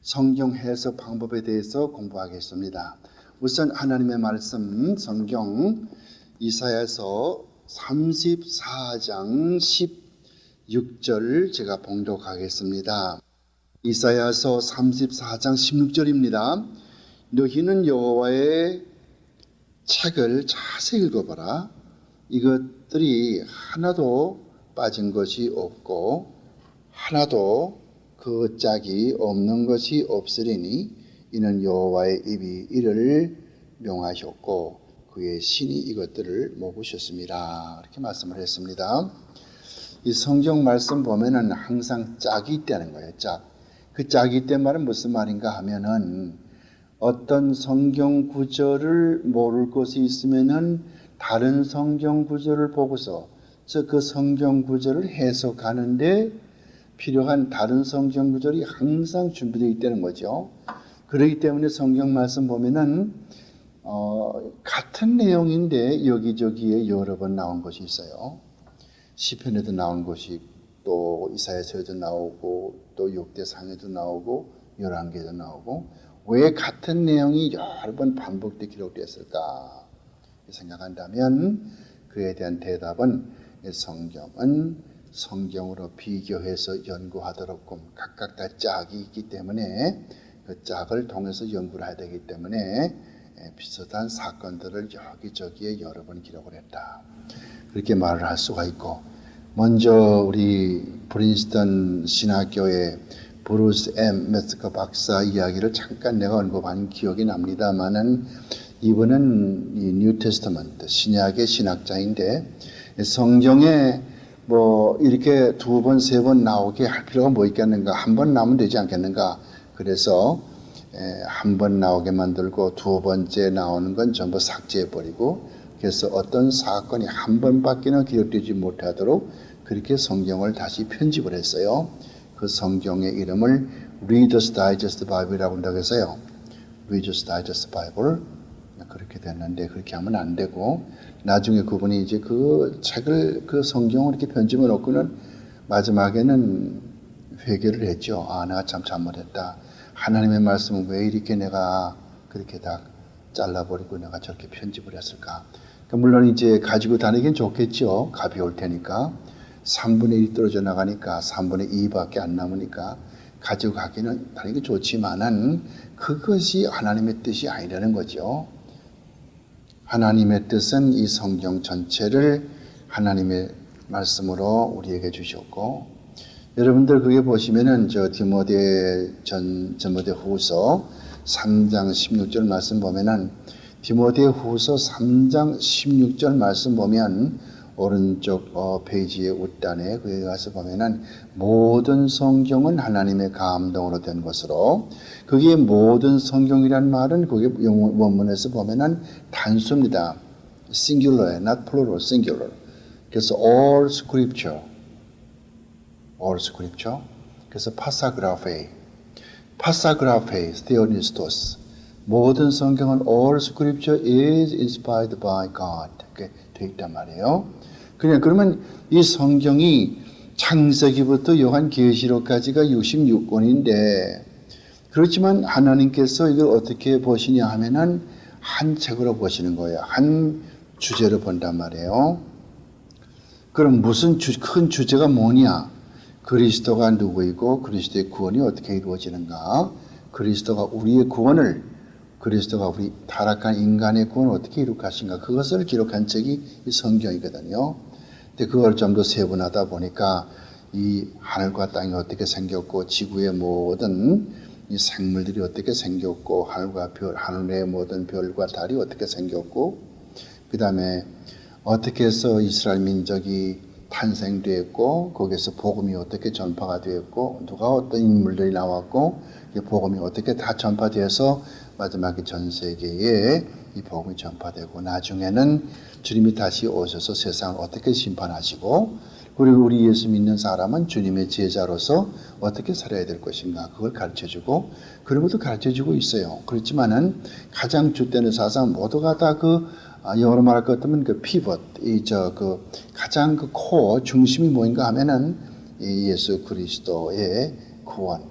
성경 해석 방법에 대해서 공부하겠습니다. 우선 하나님의 말씀 성경 이사야서 34장 16절 제가 봉독하겠습니다. 이사야서 34장 16절입니다. 너희는 여호와의 책을 자세히 읽어봐라. 이것들이 하나도 빠진 것이 없고 하나도 그 짝이 없는 것이 없으리니 이는 여호와의 입이 이를 명하셨고 그의 신이 이것들을 먹으셨습니다. 이렇게 말씀을 했습니다. 이 성경 말씀 보면은 항상 짝이 있다는 거예요. 짝. 그 짝이 있다는 말은 무슨 말인가 하면은 어떤 성경 구절을 모를 것이 있으면은 다른 성경 구절을 보고서 그 성경 구절을 해석하는데 필요한 다른 성경 구절이 항상 준비되어 있다는 거죠. 그렇기 때문에 성경 말씀 보면은 같은 내용인데 여기저기에 여러 번 나온 것이 있어요. 시편에도 나온 것이 또 이사야서에도 나오고 또 역대상에도 나오고 열왕기에도 나오고 왜 같은 내용이 여러 번 반복되어 기록되었을까 생각한다면 그에 대한 대답은 성경은 성경으로 비교해서 연구하도록 각각 다 짝이 있기 때문에 그 짝을 통해서 연구를 해야 되기 때문에 비슷한 사건들을 여기저기에 여러 번 기록을 했다. 그렇게 말을 할 수가 있고 먼저 우리 프린스턴 신학교의 브루스 M. 메스커 박사 이야기를 잠깐 내가 언급한 기억이 납니다만은 이분은 이 뉴 테스터먼트 신약의 신학자인데 성경에 뭐 이렇게 두 번, 세 번 나오게 할 필요가 뭐 있겠는가? 한 번 나오면 되지 않겠는가? 그래서 한 번 나오게 만들고 두 번째 나오는 건 전부 삭제해버리고 그래서 어떤 사건이 한 번밖에는 기록되지 못하도록 그렇게 성경을 다시 편집을 했어요. 그 성경의 이름을 Reader's Digest Bible이라고 한다고 해서요. Reader's Digest Bible 그렇게 됐는데 그렇게 하면 안 되고 나중에 그분이 이제 그 책을 그 성경을 이렇게 편집해 놓고는 마지막에는 회개를 했죠. 아, 내가 참 잘못했다. 하나님의 말씀은 왜 이렇게 내가 그렇게 다 잘라버리고 내가 저렇게 편집을 했을까? 그러니까 물론 이제 가지고 다니긴 좋겠죠. 가벼울 테니까. 3분의 1이 떨어져 나가니까 3분의 2밖에 안 남으니까 가지고 가기는 다니기 좋지만은 그것이 하나님의 뜻이 아니라는 거죠. 하나님의 뜻은 이 성경 전체를 하나님의 말씀으로 우리에게 주셨고 여러분들 그게 보시면은 저 디모데 후서 3장 16절 말씀 보면은 디모데 후서 3장 16절 말씀 보면 오른쪽 페이지의 웃단에 거기 가서 보면은 모든 성경은 하나님의 감동으로 된 것으로 그게 모든 성경이란 말은 거기 원문에서 보면은 단수입니다. singular에 not plural, singular. 그래서 all scripture. 그래서 파사그라페, theonistos. 모든 성경은 all scripture is inspired by God. 이렇게 되어 있단 말이에요. 그러면 이 성경이 창세기부터 요한계시록까지가 66권인데 그렇지만 하나님께서 이걸 어떻게 보시냐 하면은 한 책으로 보시는 거예요. 한 주제로 본단 말이에요. 그럼 무슨 큰 주제가 뭐냐? 그리스도가 누구이고 그리스도의 구원이 어떻게 이루어지는가? 그리스도가 우리의 구원을 그리스도가 우리 타락한 인간의 구원을 어떻게 이룩하신가? 그것을 기록한 책이 이 성경이거든요. 근데 그걸 좀 더 세분하다 보니까 이 하늘과 땅이 어떻게 생겼고 지구의 모든 이 생물들이 어떻게 생겼고 하늘과 별, 하늘의 모든 별과 달이 어떻게 생겼고 그 다음에 어떻게 해서 이스라엘 민족이 탄생되었고 거기에서 복음이 어떻게 전파가 되었고 누가 어떤 인물들이 나왔고 이 복음이 어떻게 다 전파되어서 마지막에 전 세계에 이 복음이 전파되고 나중에는 주님이 다시 오셔서 세상을 어떻게 심판하시고 그리고 우리 예수 믿는 사람은 주님의 제자로서 어떻게 살아야 될 것인가 그걸 가르쳐주고 그런 것도 가르쳐주고 있어요. 그렇지만은 가장 주되는 사상 모두가 다 영어로 말할 것 같으면 그 피벗, 가장 그 코어, 중심이 뭐인가 하면은 이 예수 그리스도의 구원.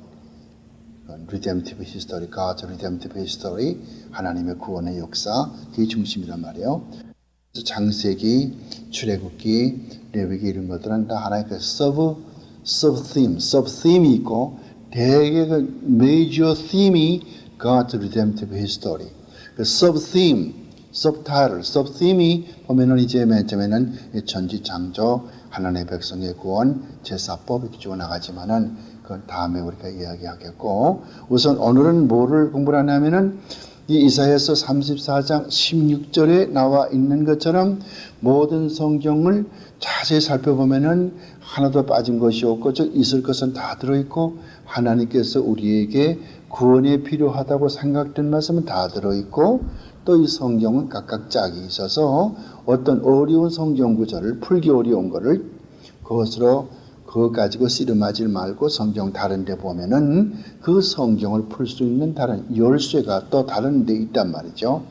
redemptive history, God's redemptive history, 하나님의 구원의 역사, 그게 중심이란 말이에요. 그래서 창세기, 출애굽기, 레위기 이런 것들은 다 하나의 그 sub-theme이 있고 대개 그 major theme이 God's redemptive history. 그 sub-theme, subtitle, sub-theme이 보면은 이제 맨 처음에는 전지창조, 하나님의 백성의 구원, 제사법 이렇게 쭉 나가지만은 그 다음에 우리가 이야기하겠고 우선 오늘은 뭐를 공부를 하냐면은 이 이사야서 34장 16절에 나와 있는 것처럼 모든 성경을 자세히 살펴보면은 하나도 빠진 것이 없고 즉 있을 것은 다 들어있고 하나님께서 우리에게 구원이 필요하다고 생각된 말씀은 다 들어있고 또 이 성경은 각각 짝이 있어서 어떤 어려운 성경 구절을 풀기 어려운 거를 그거 가지고 씨름하지 말고 성경 다른 데 보면은 그 성경을 풀 수 있는 다른 열쇠가 또 다른 데 있단 말이죠.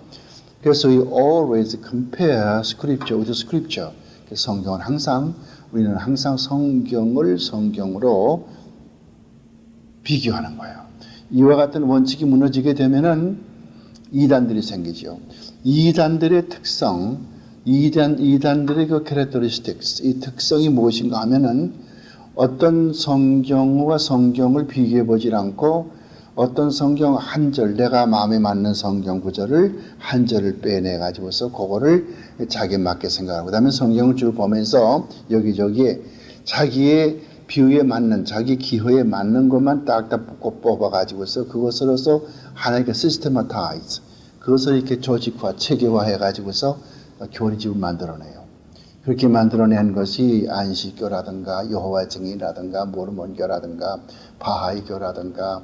그래서 we always compare scripture with scripture. 성경은 우리는 항상 성경을 성경으로 비교하는 거예요. 이와 같은 원칙이 무너지게 되면은 이단들이 생기죠. 이단들의 특성, 이단들의 그 characteristics, 이 특성이 무엇인가 하면은 어떤 성경과 성경을 비교해 보질 않고 어떤 성경 한 절, 내가 마음에 맞는 성경 구절을 한 절을 빼내 가지고서 그거를 자기에 맞게 생각하고 그다음에 성경을 쭉 보면서 여기저기에 자기의 비유에 맞는 자기 기호에 맞는 것만 딱딱 뽑아 가지고서 그것으로서 하나님께 시스테마타이즈 그것을 이렇게 조직화, 체계화해 가지고서 교리집을 만들어내요. 그렇게 만들어낸 것이 안식교라든가 여호와 증인이라든가 모르몬교라든가 바하이교라든가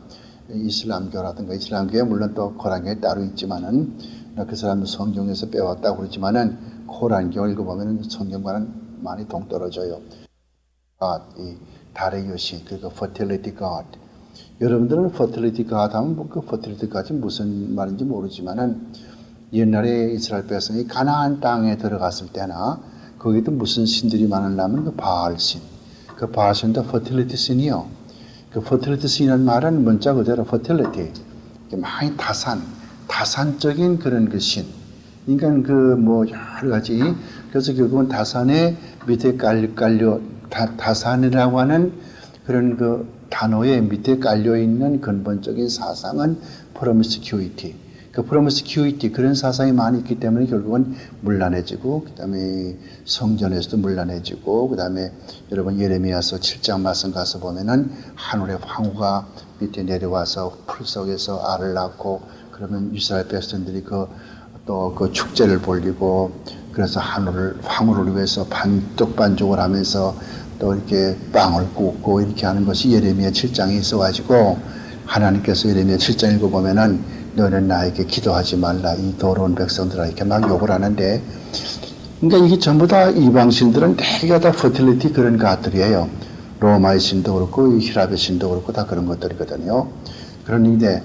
이슬람교라든가 이슬람교에 물론 또 코란교에 따로 있지만은 그 사람도 성경에서 빼왔다고 그러지만은 코란교 읽어보면은 성경과는 많이 동떨어져요. 이 달의 여신 그리고 fertility god. 여러분들은 fertility god 하면 그 fertility god이 무슨 말인지 모르지만은 옛날에 이스라엘 백성이 가나안 땅에 들어갔을 때나 거기도 무슨 신들이 많으려면 그 바알신. 그 바알신도 fertility 신이요. 그 fertility 신이라는 말은 문자 그대로 fertility. 많이 다산적인 그런 그 신. 그러니까 그 뭐 여러 가지. 그래서 결국은 다산의 밑에 다산이라고 하는 그런 그 단어의 밑에 깔려 있는 근본적인 사상은 promiscuity. 그 promiscuity 그런 사상이 많이 있기 때문에 결국은 문란해지고 그다음에 성전에서도 문란해지고 그다음에 여러분 예레미야서 7장 말씀 가서 보면은 하늘의 황후가 밑에 내려와서 풀 속에서 알을 낳고 그러면 이스라엘 백성들이 또 그 축제를 벌리고 그래서 황후를 위해서 반쪽반쪽을 하면서 또 이렇게 빵을 굽고 이렇게 하는 것이 예레미야 7장에 있어가지고 하나님께서 예레미야 7장 읽어보면은 너는 나에게 기도하지 말라 이 더러운 백성들아 이렇게 막 욕을 하는데 그러니까 이게 전부 다 이방신들은 대개가 다 퍼틸리티 그런 것들이에요. 로마의 신도 그렇고 히랍의 신도 그렇고 다 그런 것들이거든요. 그런데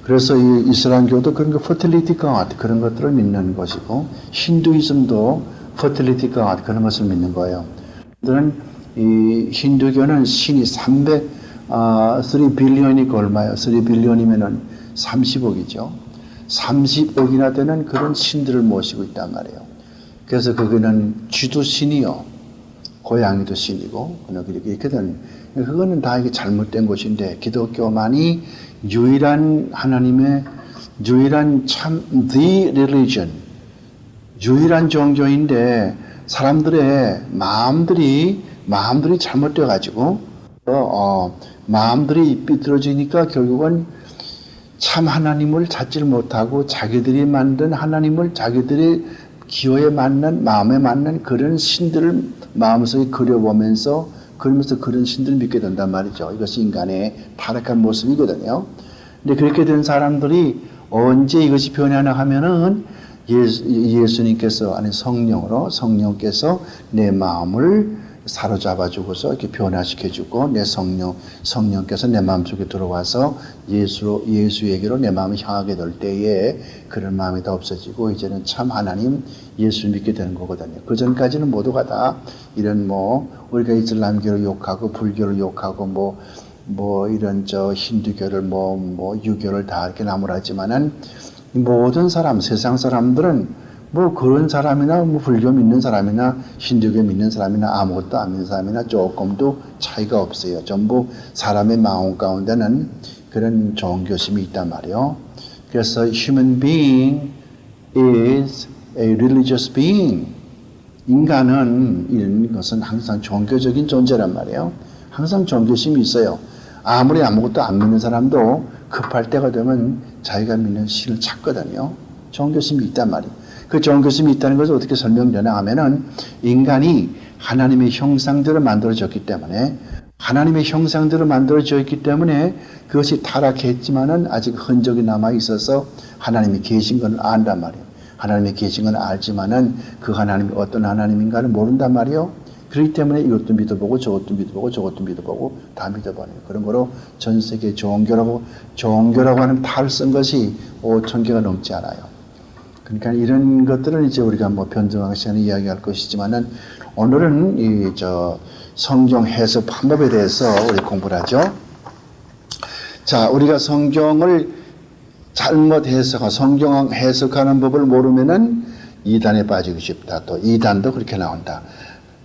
그래서 이 이슬람교도 그런 거 퍼틸리티 God 그런 것들을 믿는 것이고 힌두이즘도 퍼틸리티 God 그런 것을 믿는 거예요. 그들은 이 힌두교는 신이 3빌리언이 얼마예요? 3빌리언이면은 30억이죠. 30억이나 되는 그런 신들을 모시고 있단 말이에요. 그래서 거기는 쥐도 신이요. 고양이도 신이고, 이렇게 된, 그거는 다 이게 잘못된 것인데, 기독교만이 유일한 the religion, 유일한 종교인데, 사람들의 마음들이 잘못돼가지고, 마음들이 삐뚤어지니까 결국은 참 하나님을 찾지를 못하고 자기들이 만든 하나님을 자기들의 기호에 맞는 마음에 맞는 그런 신들을 마음속에 그려보면서 그러면서 그런 신들을 믿게 된단 말이죠. 이것이 인간의 타락한 모습이거든요. 근데 그렇게 된 사람들이 언제 이것이 변하나 하면은 예수님께서 아니 성령께서 내 마음을 사로잡아주고서 이렇게 변화시켜주고 내 성령께서 내 마음속에 들어와서 예수에게로 내 마음이 향하게 될 때에 그런 마음이 다 없어지고 이제는 참 하나님 예수를 믿게 되는 거거든요. 그 전까지는 모두가 다 이런 우리가 이슬람교를 욕하고 불교를 욕하고 뭐 이런 힌두교를 유교를 다 이렇게 나무라지만은 모든 사람, 세상 사람들은 뭐 그런 사람이나 뭐 불교 믿는 사람이나 힌두교 믿는 사람이나 아무것도 안 믿는 사람이나 조금도 차이가 없어요. 전부 사람의 마음 가운데는 그런 종교심이 있단 말이에요. 그래서 human being is a religious being. 인간은 이런 것은 항상 종교적인 존재란 말이에요. 항상 종교심이 있어요. 아무리 아무것도 안 믿는 사람도 급할 때가 되면 자기가 믿는 신을 찾거든요. 종교심이 있단 말이에요. 그 종교심이 있다는 것을 어떻게 설명되나 하면은 인간이 하나님의 형상대로 만들어졌기 때문에 하나님의 형상대로 만들어졌기 때문에 그것이 타락했지만은 아직 흔적이 남아 있어서 하나님이 계신 걸 안단 말이에요. 하나님이 계신 건 알지만은 그 하나님이 어떤 하나님인가를 모른단 말이에요. 그렇기 때문에 이것도 믿어보고 저것도 믿어보고 저것도 믿어보고 다 믿어버려요. 그런 거로 전 세계 종교라고 하는 탈을 쓴 것이 5,000개가 넘지 않아요. 그러니까 이런 것들은 이제 우리가 변증하기 시간에 이야기할 것이지만은 오늘은 성경 해석 방법에 대해서 우리 공부를 하죠. 자, 우리가 성경을 잘못 성경 해석하는 법을 모르면은 이단에 빠지고 싶다. 또 이단도 그렇게 나온다.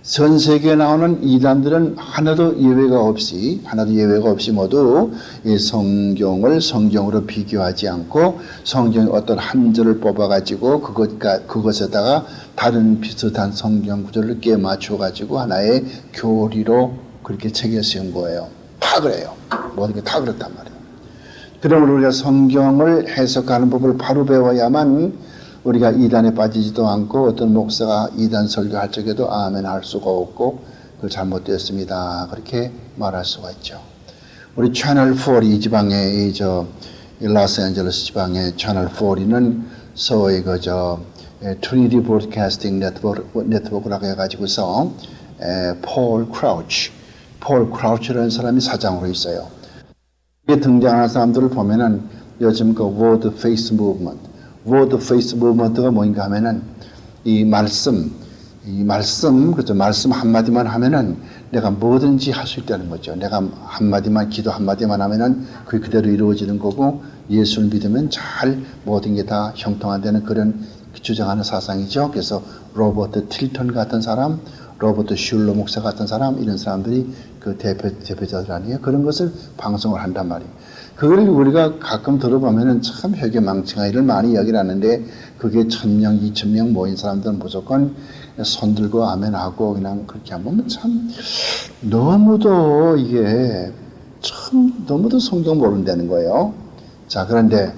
전 세계에 나오는 이단들은 하나도 예외가 없이 모두 이 성경을 성경으로 비교하지 않고 성경의 어떤 한 절을 뽑아가지고 그것에다가 다른 비슷한 성경 구절을 끼워 맞춰가지고 하나의 교리로 그렇게 책에 쓰인 거예요. 다 그래요. 모든 게 다 그렇단 말이에요. 그러므로 우리가 성경을 해석하는 법을 바로 배워야만 우리가 이단에 빠지지도 않고 어떤 목사가 이단 설교할 적에도 아멘 할 수가 없고 그 잘못되었습니다. 그렇게 말할 수가 있죠. 우리 채널 4 이 지방에 이 로스앤젤레스 지방의 채널 4는 소위 트리니티 브로드캐스팅 네트워크라고 해가지고서 폴 크라우치라는 사람이 사장으로 있어요. 이게 등장하는 사람들을 보면은 요즘 World Face Movement가 뭔가 하면은 이 말씀 한마디만 하면은 내가 뭐든지 할 수 있다는 거죠. 내가 한마디만, 기도 한마디만 하면은 그게 그대로 이루어지는 거고 예수를 믿으면 잘 모든 게 다 형통한다는 그런 주장하는 사상이죠. 그래서 로버트 틸턴 같은 사람, 로버트 슐러 목사 같은 사람, 이런 사람들이 그 대표자들 아니에요. 그런 것을 방송을 한단 말이에요. 그걸 우리가 가끔 들어보면은 참 회개망청한 일을 많이 이야기를 하는데 그게 1,000명, 2,000명 모인 사람들은 무조건 손 들고 아멘하고 그냥 그렇게 하면 참 너무도 성경 모른다는 거예요. 자, 그런데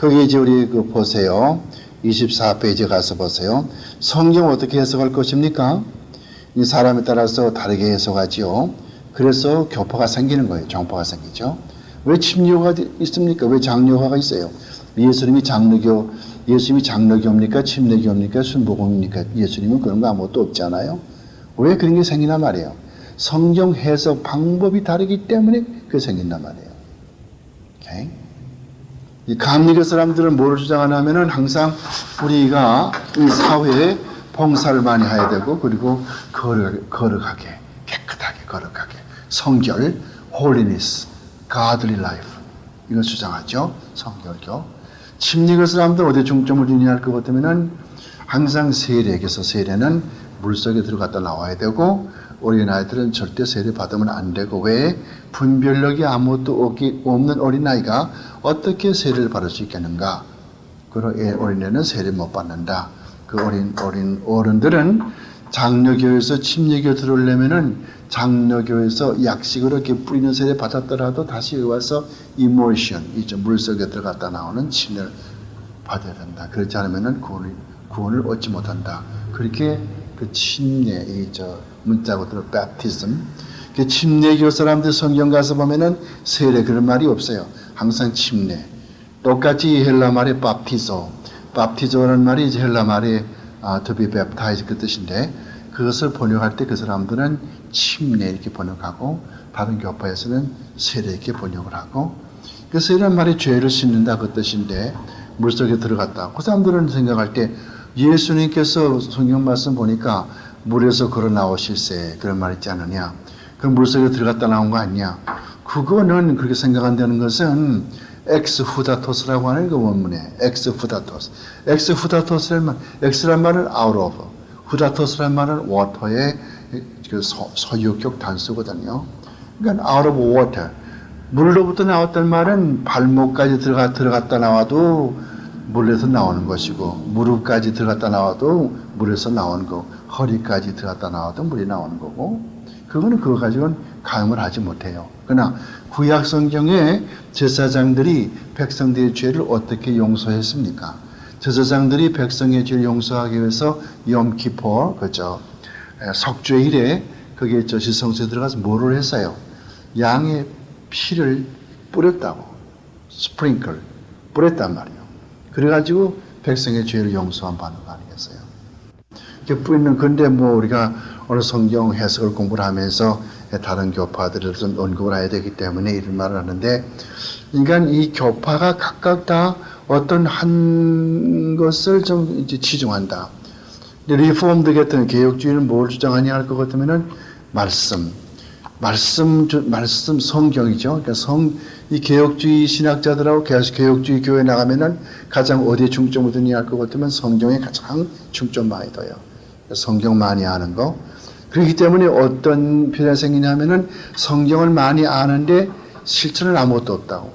거기 이제 우리 보세요. 24페이지 가서 보세요. 성경 어떻게 해석할 것입니까? 이 사람에 따라서 다르게 해석하지요. 그래서 교파가 생기는 거예요. 정파가 생기죠. 왜 침례가 있습니까? 왜 장로가 있어요? 예수님이 장로교입니까? 침례교입니까? 순복음입니까? 예수님은 그런 거 아무것도 없잖아요. 왜 그런 게 생기나 말이에요. 성경 해석 방법이 다르기 때문에 그게 생긴단 말이에요. 오케이? 이 감리교 사람들은 뭐를 주장하냐면은 항상 우리가 이 사회에 봉사를 많이 해야 되고 그리고 거룩하게 깨끗하게 거룩하게 성결, holiness, godly life 이걸 주장하죠. 성결교. 침례교 사람들 어디에 중점을 두느냐 할 것 같으면은 항상 세례에서 세례는 물속에 들어갔다 나와야 되고 어린아이들은 절대 세례 받으면 안 되고 왜 분별력이 아무것도 없는 어린아이가 어떻게 세례를 받을 수 있겠는가? 그런 어린애는 세례 못 받는다. 그 어린 어른들은 장로교에서 침례교 들어오려면은 장로교에서 약식으로 이렇게 뿌리는 세례 받았더라도 다시 와서 이모션, 물속에 들어갔다 나오는 침례를 받아야 된다. 그렇지 않으면은 구원을 얻지 못한다. 그렇게 그 침례, 문자고 들어 baptism. 그 침례교 사람들 성경 가서 보면은 세례 그런 말이 없어요. 항상 침례. 똑같이 헬라 말의 baptizo라는 말이 헬라 말의 to be baptized 그 뜻인데 그것을 번역할 때 그 사람들은 침례 이렇게 번역하고 다른 교파에서는 세례 이렇게 번역을 하고 그 세례란 말이 죄를 씻는다 그 뜻인데 물속에 들어갔다. 그 사람들은 생각할 때 예수님께서 성경 말씀 보니까 물에서 걸어 나오실세 그런 말 있지 않느냐. 그 물속에 들어갔다 나온 거 아니냐. 그거는 그렇게 생각한다는 것은 엑스 후다토스라고 하는 그 원문에 엑스 후다토스. 엑스 후다토스란 말, 엑스란 말은 out of, 후다토스란 말은 water의 그 소유격 단수거든요. 그러니까 out of water. 물로부터 나왔단 말은 발목까지 들어갔다 나와도 물에서 나오는 것이고, 무릎까지 들어갔다 나와도 물에서 나오는 거, 허리까지 들어갔다 나와도 물이 나오는 거고, 그거는 그거 가지고는 가늠을 하지 못해요. 그러나 구약 성경에 제사장들이 백성들의 죄를 어떻게 용서했습니까? 제사장들이 백성의 죄를 용서하기 위해서 염키포, 그죠? 석주일에 거기에 지성소에 들어가서 뭐를 했어요? 양의 피를 뿌렸다고, 스프링클 뿌렸단 말이에요. 그래가지고 백성의 죄를 용서한 바는 아니겠어요? 이렇게 뿌리는 건데 뭐 우리가 어느 성경 해석을 공부를 하면서 다른 교파들을 좀 언급을 해야 되기 때문에 이런 말을 하는데, 그러니까 이 교파가 각각 다 어떤 한 것을 좀 이제 치중한다. 리포엄드 같은 개혁주의는 뭘 주장하냐 할 것 같으면은 말씀 성경이죠. 그러니까 이 개혁주의 신학자들하고 개혁주의 교회 나가면은 가장 어디에 중점을 두냐 할 것 같으면 성경에 가장 중점 많이 둬요. 성경 많이 아는 거. 그렇기 때문에 어떤 필요가 생기냐면은 성경을 많이 아는데 실천은 아무것도 없다고.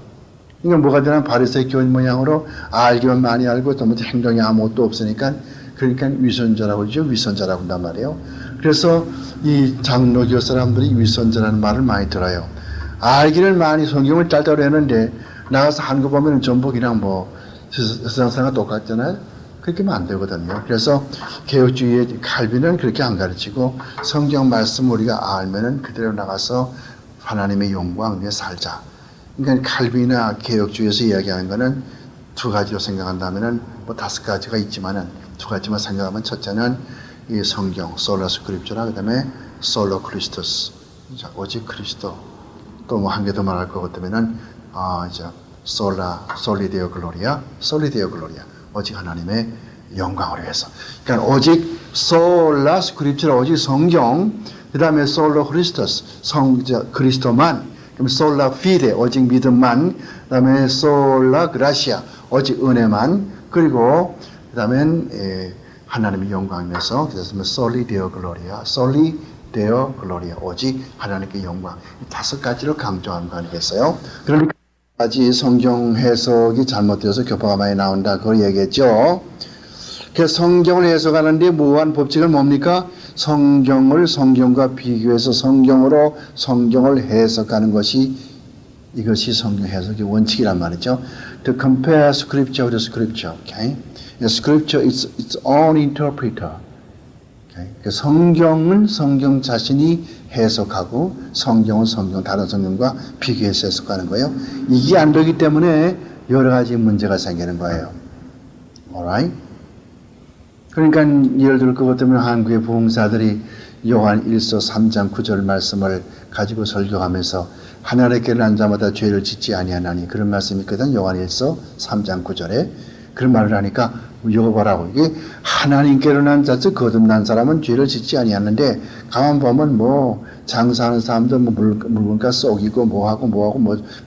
그러니까 뭐가 되나 바리새인 교인 모양으로 알기만 많이 알고 또 행동이 아무것도 없으니까, 그러니까 위선자라고 그러죠. 위선자라고 한단 말이에요. 그래서 이 장로교 사람들이 위선자라는 말을 많이 들어요. 알기를 많이 성경을 짤짤 했는데 나가서 한 거 보면 전부 그냥 뭐 세상 사람과 똑같잖아요. 그렇게 하면 안 되거든요. 그래서 개혁주의의 칼빈은 그렇게 안 가르치고 성경 말씀 우리가 알면은 그대로 나가서 하나님의 영광 위에 살자. 그러니까 칼빈이나 개혁주의에서 이야기하는 거는 두 가지로 생각한다면은 뭐 다섯 가지가 있지만은 두 가지만 생각하면, 첫째는 이 성경 솔라 스크립처라, 그다음에 솔로 크리스토스, 오직 그리스도. 또 뭐 한 개 더 말할 것 같으면은 이제 솔리데오 글로리아, 오직 하나님의 영광을 위해서. 그러니까 오직 솔라 스크립처라, 오직 성경, 그다음에 솔로 크리스토스, 그리스도만, 그럼 솔라 피데, 오직 믿음만, 그다음에 솔라 그라시아, 오직 은혜만, 그리고 그다음엔 하나님의 영광에서, 그래서 솔리데오 글로리아, 오직 하나님께 영광. 다섯 가지로 강조한 거 아니겠어요? 그러니까 아직 성경 해석이 잘못되어서 교파가 많이 나온다, 그걸 얘기했죠. 그래서 성경을 해석하는데 무한 법칙은 뭡니까? 성경을 성경과 비교해서 성경을 해석하는 것이, 이것이 성경 해석의 원칙이란 말이죠. To compare scripture with scripture, okay? Scripture is its own interpreter. Okay? 성경은 성경 자신이 해석하고 성경은 다른 성경과 비교해서 해석하는 거예요. 이게 안 되기 때문에 여러 가지 문제가 생기는 거예요. Alright? 그러니까 예를 들어 것 같으면 한국의 부흥사들이 요한 1서 3장 9절 말씀을 가지고 설교하면서 하나님께는 난 자마다 죄를 짓지 아니하나니, 그런 말씀이 있거든. 요한 1서 3장 9절에 그런 말을 하니까 이거 보라고, 이게 하나님께로 난 자, 즉 거듭난 사람은 죄를 짓지 아니하는데, 가만 보면 뭐 장사하는 사람들 뭐 물건가 썩이고 뭐하고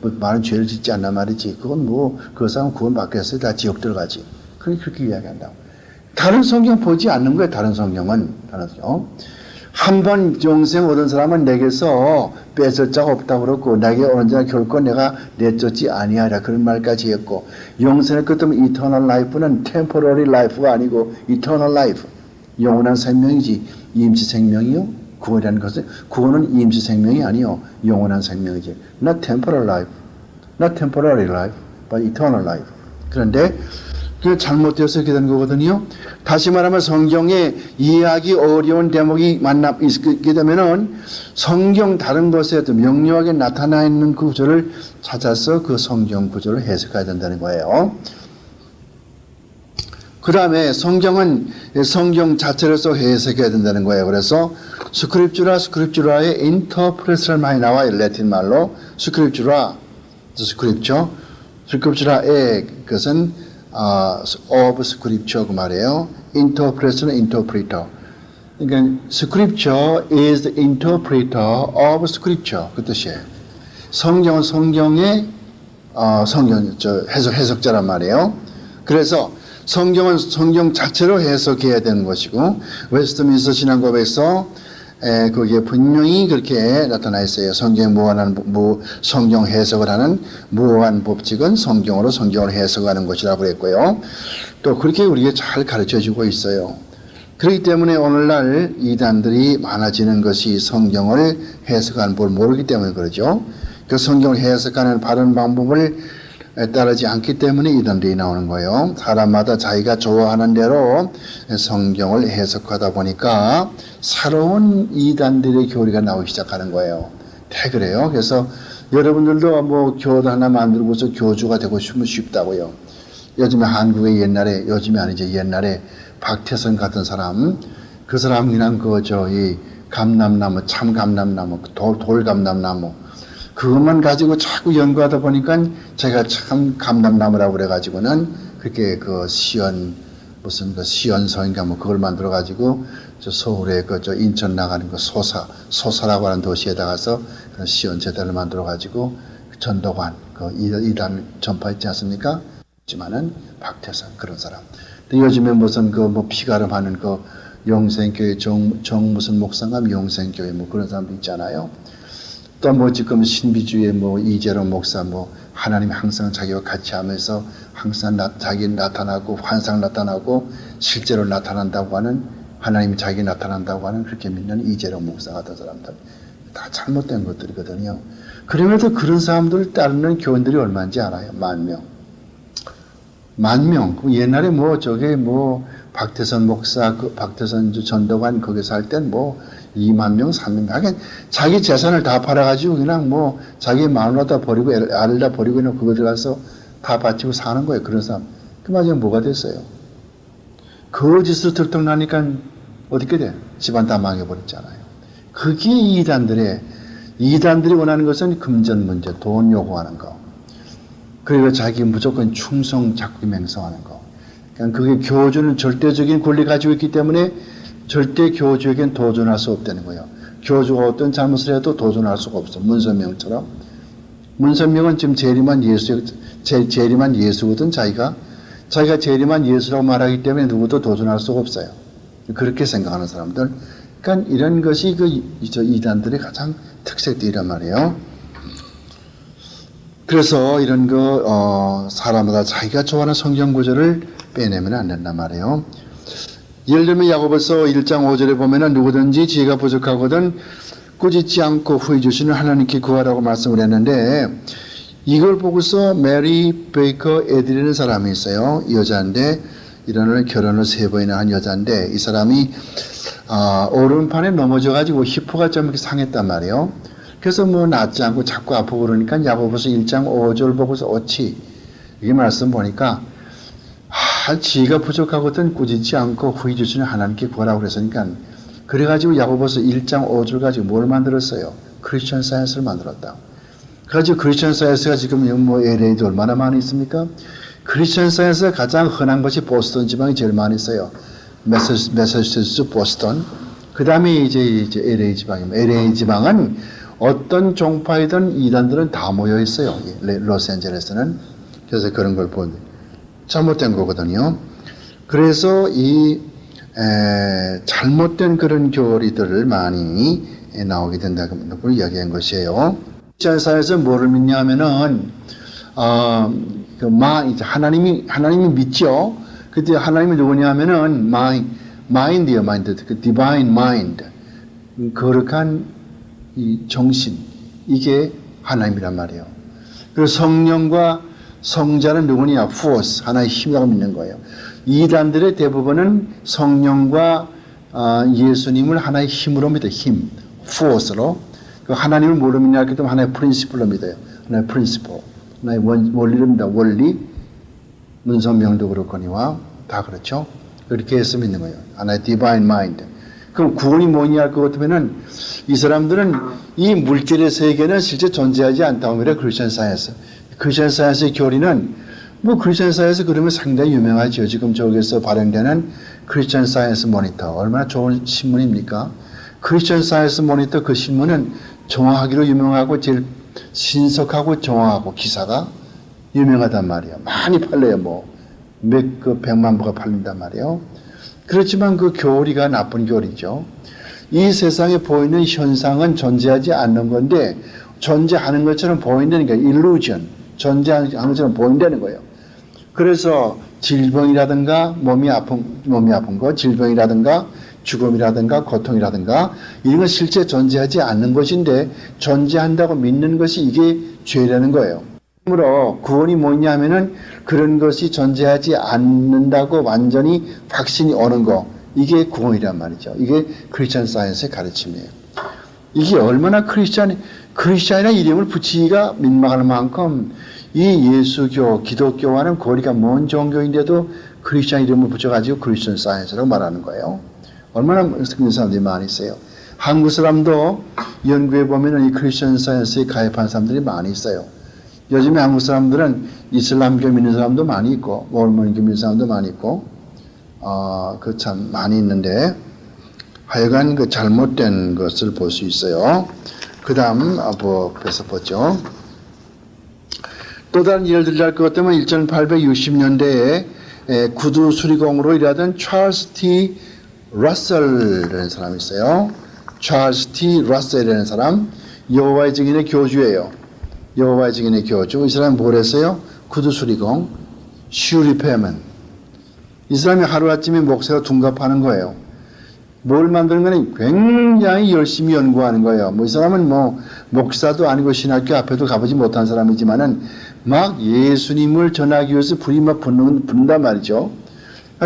많은 죄를 짓지 않나 말이지. 그건 뭐 그 사람 구원 받겠어요. 다 지옥 들어가지. 그렇게 이야기한다고. 다른 성경 보지 않는 거예요. 다른 성경은. 한 번 영생 얻은 사람은 내게서 뺏을 자가 없다고 그랬고, 내게 언제나 결코 내가 내쫓지 아니하리라, 그런 말까지 했고, 영생의 끝은 eternal life는 temporary life가 아니고 eternal life, 영원한 생명이지. 임시 생명이요? 구원이라는 것은, 구원은 임시 생명이 아니요, 영원한 생명이지. Not temporary life, not temporary life, but eternal life. 그런데 그게 잘못되어서 이렇게 된 거거든요. 다시 말하면 성경에 이해하기 어려운 대목이 있게 되면은 성경 다른 것에 명료하게 나타나 있는 그 구절을 찾아서 그 성경 구절을 해석해야 된다는 거예요. 그 다음에 성경은 성경 자체로서 해석해야 된다는 거예요. 그래서 스크립츄라의 인터프레스를 많이 나와요. 라틴 말로 스크립츄라의 것은 of scripture 그 말이에요. interpreter는 interpreter. 그러니까 scripture is the interpreter of scripture, 그 뜻이에요. 성경은 성경의 해석자란 말이에요. 그래서 성경은 성경 자체로 해석해야 되는 것이고, 웨스트민스터 신앙법에서 거기에 분명히 그렇게 나타나 있어요. 성경 해석을 하는 무한 법칙은 성경으로 성경을 해석하는 것이라고 그랬고요. 또 그렇게 우리에게 잘 가르쳐 주고 있어요. 그렇기 때문에 오늘날 이단들이 많아지는 것이 성경을 해석하는 법을 모르기 때문에 그러죠. 그 성경을 해석하는 바른 방법을 따르지 않기 때문에 이단들이 나오는 거예요. 사람마다 자기가 좋아하는 대로 성경을 해석하다 보니까 새로운 이단들의 교리가 나오기 시작하는 거예요. 그래요. 그래서 여러분들도 뭐 교도 하나 만들고서 교주가 되고 싶으면 쉽다고요. 요즘에 한국의 요즘이 아니죠. 옛날에 박태선 같은 사람, 그 사람 그냥 이 감람나무, 참 감람나무, 돌 감람나무, 그것만 가지고 자꾸 연구하다 보니까 제가 참 감람나무라고 그래가지고는 그렇게 무슨 시연서인가 뭐 그걸 만들어가지고 저 서울에 저 인천 나가는 소사라고 하는 도시에다 가서 그런 시연제단을 만들어가지고 전도관, 이단 전파했지 않습니까? 지만은 박태선 그런 사람. 근데 요즘에 무슨 피가름 하는 영생교회 무슨 목사인가 영생교회 뭐 그런 사람도 있잖아요. 또 지금 신비주의 이재론 목사 하나님 항상 자기와 같이 하면서 항상 자기 나타나고 환상 나타나고 실제로 나타난다고 하는 하나님이 자기 나타난다고 하는 그렇게 믿는 이재론 목사 같은 사람들 다 잘못된 것들이거든요. 그러면서 그런 사람들을 따르는 교인들이 얼마인지 알아요? 10,000명. 10,000명. 옛날에 박태선 목사, 박태선 전도관 거기서 할 땐 20,000명, 30,000명. 하긴 자기 재산을 다 팔아가지고 그냥 자기 마누라 다 버리고 아들 다 버리고 그냥 그거 들어가서 다 바치고 사는 거예요. 그런 사람. 그 마지막에 뭐가 됐어요? 거짓으로 들통나니까 어떻게 돼? 집안 다 망해버렸잖아요. 그게 이단들이 원하는 것은 금전 문제, 돈 요구하는 거. 그리고 자기 무조건 충성 자꾸 맹성하는 거. 그러니까 그게 교주는 절대적인 권리 가지고 있기 때문에 절대 교주에겐 도전할 수 없다는 거예요. 교주가 어떤 잘못을 해도 도전할 수가 없어. 문선명처럼. 문선명은 지금 재림한 예수거든, 자기가 재림한 예수라고 말하기 때문에 누구도 도전할 수가 없어요. 그렇게 생각하는 사람들. 그러니까 이런 것이 이단들의 가장 특색들이란 말이에요. 그래서 이런 사람마다 자기가 좋아하는 성경 구절을 빼내면 안 된단 말이에요. 예를 들면 야고보서 1장 5절에 보면은 누구든지 지혜가 부족하거든 꾸짖지 않고 후히 주시는 하나님께 구하라고 말씀을 했는데, 이걸 보고서 메리 베이커 에드리라는 사람이 있어요. 여자인데 이런 결혼을 3번이나 한 여자인데, 이 사람이 오른팔에 넘어져가지고 히포가 좀 이렇게 상했단 말이에요. 그래서 낫지 않고 자꾸 아프고 그러니까 야고보서 1장 5절 보고서 어찌 이게 말씀 보니까 지혜가 부족하거든 꾸짖지 않고 후히 주시는 하나님께 구하라고 그랬으니까, 그래가지고 야고보서 1장 5절 가지고 뭘 만들었어요? 크리스천 사이언스를 만들었다. 그래가지고 크리스천 사이언스가 지금 LA도 얼마나 많이 있습니까? 크리스천 사이언스가 가장 흔한 것이 보스턴 지방이 제일 많이 있어요. 매사추세츠, 보스턴. 그 다음에 이제 LA 지방입니다. LA 지방은 어떤 종파이든 이단들은 다 모여 있어요. 로스앤젤레스는. 그래서 그런 걸 잘못된 거거든요. 그래서 잘못된 그런 교리들을 많이 나오게 된다고 이야기한 것이에요. 크리스천사에서 뭐를 믿냐 하면은, 하나님이 믿죠. 그때 하나님이 누구냐 하면은, 마인드요, 그 divine mind. 거룩한 이 정신. 이게 하나님이란 말이에요. 그리고 성령과 성자는 누구냐? force, 하나의 힘이라고 믿는 거예요. 이단들의 대부분은 성령과 예수님을 하나의 힘으로 믿어요. 힘, force로. 하나님을 뭐로 믿냐 하기 때문에 하나의 principle로 믿어요. 하나의 principle, 하나의 원리로 믿다. 원리, 문선명도 그렇거니와 다 그렇죠. 그렇게 해서 믿는 거예요. 하나의 divine mind. 그럼 구원이 뭐냐 할 것 같으면은 이 사람들은 이 물질의 세계는 실제 존재하지 않다고 합니다. 크리스천 사이언스. 크리스천 사이언스의 교리는 크리스천 사이언스 그러면 상당히 유명하죠. 지금 저기서 발행되는 크리스천 사이언스 모니터. 얼마나 좋은 신문입니까? 크리스천 사이언스 모니터 그 신문은 정확하기로 유명하고 제일 신속하고 정확하고 기사가 유명하단 말이에요. 많이 팔려요. 몇 100만 부가 팔린단 말이에요. 그렇지만 그 교리가 나쁜 교리죠. 이 세상에 보이는 현상은 존재하지 않는 건데 존재하는 것처럼 보인다는 게 illusion, 존재하는 것처럼 보인다는 거예요. 그래서 질병이라든가 몸이 아픈 거, 질병이라든가 죽음이라든가 고통이라든가 이런 건 실제 존재하지 않는 것인데 존재한다고 믿는 것이 이게 죄라는 거예요. 그러므로 구원이 뭐냐 하면은 그런 것이 존재하지 않는다고 완전히 확신이 오는 거, 이게 구원이란 말이죠. 이게 크리스천 사이언스의 가르침이에요. 이게 얼마나 크리스천이라는 이름을 붙이기가 민망할 만큼 이 예수교, 기독교와는 거리가 먼 종교인데도 크리스천 이름을 붙여가지고 크리스천 사이언스라고 말하는 거예요. 얼마나 그런 사람들이 많이 있어요. 한국 사람도 연구해 보면은 이 크리스천 사이언스에 가입한 사람들이 많이 있어요. 요즘에 한국 사람들은 이슬람교 믿는 사람도 많이 있고, 모르몬교 믿는 사람도 많이 있고, 그 참 많이 있는데, 하여간 그 잘못된 것을 볼 수 있어요. 그 다음, 그래서 보죠. 또 다른 예를 들자 것 같으면 1860년대에 구두 수리공으로 일하던 찰스 T. 러셀이라는 사람이 있어요. 찰스 T. 러셀이라는 사람, 여호와의 증인의 교주예요. 여호와의 증인의 교주. 이 사람은 뭘 했어요? 구두 수리공, 슈리페먼. 이 사람이 하루아침에 목사가 둔갑하는 거예요. 뭘 만드는 거는 굉장히 열심히 연구하는 거예요. 이 사람은 목사도 아니고 신학교 앞에도 가보지 못한 사람이지만은 막 예수님을 전하기 위해서 불이 막 붙는단 말이죠.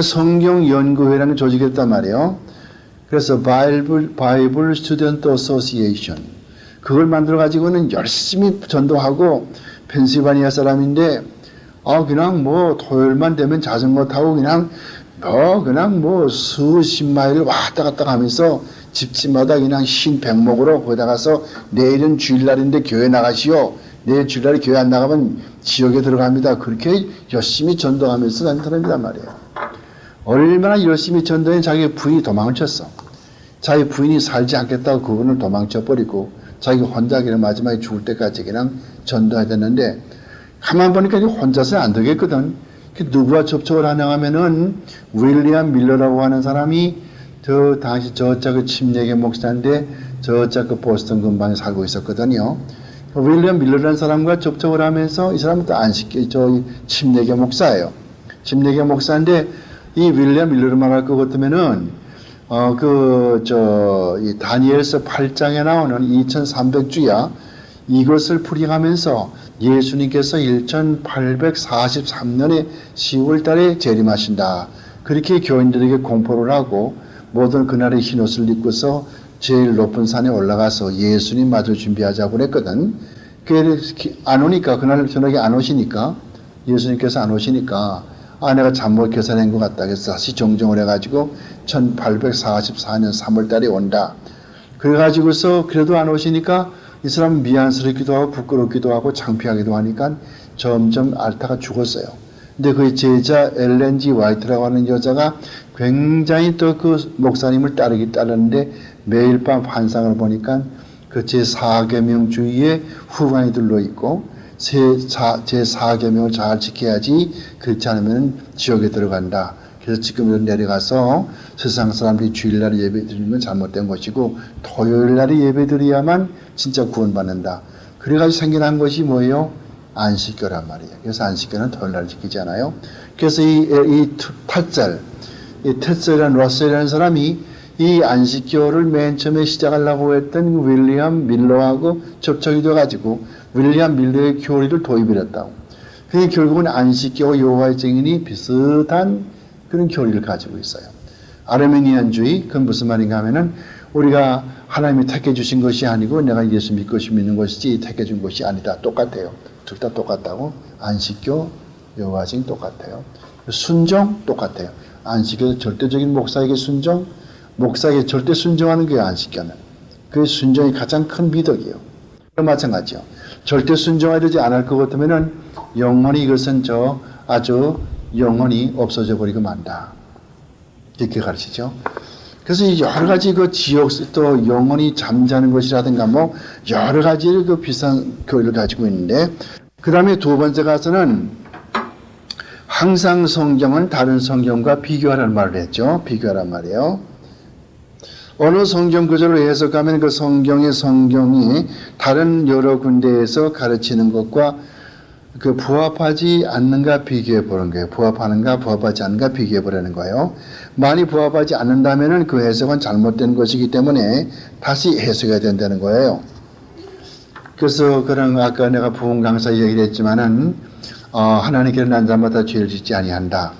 성경 연구회라는 조직이 있단 말이에요. 그래서 바이블 스튜던트 어소시에이션, 그걸 만들어 가지고는 열심히 전도하고, 펜실바니아 사람인데 그냥 토요일만 되면 자전거 타고 그냥 수십 마일을 왔다 갔다 하면서 집집마다 그냥 흰 백목으로 거기다 가서 내일은 주일날인데 교회 나가시오. 내일 주일날에 교회 안 나가면 지옥에 들어갑니다. 그렇게 열심히 전도하면서 다니는 사람이란 말이에요. 얼마나 열심히 전도해 자기 부인이 도망을 쳤어. 자기 부인이 살지 않겠다고 그분을 도망쳐버리고 자기 혼자 그냥 마지막에 죽을 때까지 그냥 전도해야 되는데, 가만 보니까 혼자서는 안 되겠거든. 누구와 접촉을 하냐면은 윌리엄 밀러라고 하는 사람이 당시 저쪽 침례교 목사인데 저쪽 보스턴 근방에 살고 있었거든요. 윌리엄 밀러라는 사람과 접촉을 하면서, 이 사람은 또 침례교 목사예요. 침례교 목사인데 이 윌리엄 밀러를 말할 것 같으면은 이 다니엘서 8장에 나오는 2300주야, 이것을 풀이하면서 예수님께서 1843년에 10월 달에 재림하신다. 그렇게 교인들에게 공포를 하고 모든 그날의 흰옷을 입고서 제일 높은 산에 올라가서 예수님 맞을 준비하자고 그랬거든. 안 오니까, 그날 저녁에 안 오시니까, 예수님께서 안 오시니까, 내가 잘못 계산한 것 같다. 그래서 다시 정정을 해가지고 1844년 3월 달에 온다. 그래가지고서 그래도 안 오시니까 이 사람은 미안스럽기도 하고 부끄럽기도 하고 창피하기도 하니까 점점 앓다가 죽었어요. 근데 그 제자 엘렌 G. 화이트라고 하는 여자가 굉장히 또 그 목사님을 따르는데 매일 밤 환상을 보니까 그 제4계명주의에 후광이 들러있고 제4계명을 잘 지켜야지, 그렇지 않으면 지옥에 들어간다. 그래서 지금 내려가서 세상 사람들이 주일날에 예배 드리는 건 잘못된 것이고 토요일날에 예배 드려야만 진짜 구원받는다. 그래가지고 생겨난 것이 뭐예요? 안식교란 말이에요. 그래서 안식교는 토요일날 지키잖아요. 그래서 이 텟셀이라는 러셀이라는 사람이 이 안식교를 맨 처음에 시작하려고 했던 윌리엄 밀러하고 접촉이 돼가지고 윌리엄 밀러의 교리를 도입을 했다고. 그게 결국은 안식교와 여호와의 증인이 비슷한 그런 교리를 가지고 있어요. 아르메니안주의, 그건 무슨 말인가 하면은 우리가 하나님이 택해 주신 것이 아니고 내가 예수 믿는 것이지 택해 준 것이 아니다. 똑같아요. 둘 다 똑같다고. 안식교, 여호와의 증인 똑같아요. 순종 똑같아요. 안식교 절대적인 목사에게 순종, 목사에게 절대 순종하는 게 안식교는. 그 순종이 가장 큰 미덕이에요. 마찬가지요. 절대 순종해야 되지 않을 것 같으면은 영원히 이것은 아주 영원히 없어져 버리고 만다. 이렇게 가르치죠. 그래서 이 여러 가지 그 지역 또 영혼이 잠자는 것이라든가 뭐 여러 가지 그 비싼 교리를 가지고 있는데 그 다음에 두 번째 가서는 항상 성경은 다른 성경과 비교하라는 말을 했죠. 비교하란 말이에요. 어느 성경 구절을 해석하면 그 성경이 다른 여러 군데에서 가르치는 것과 그 부합하지 않는가 비교해 보는 거예요. 부합하는가 부합하지 않는가 비교해 보라는 거예요. 많이 부합하지 않는다면은 그 해석은 잘못된 것이기 때문에 다시 해석해야 된다는 거예요. 그래서 그런 아까 내가 부흥 강사 얘기를 했지만은 하나님께는 난 자마다 죄를 짓지 아니한다.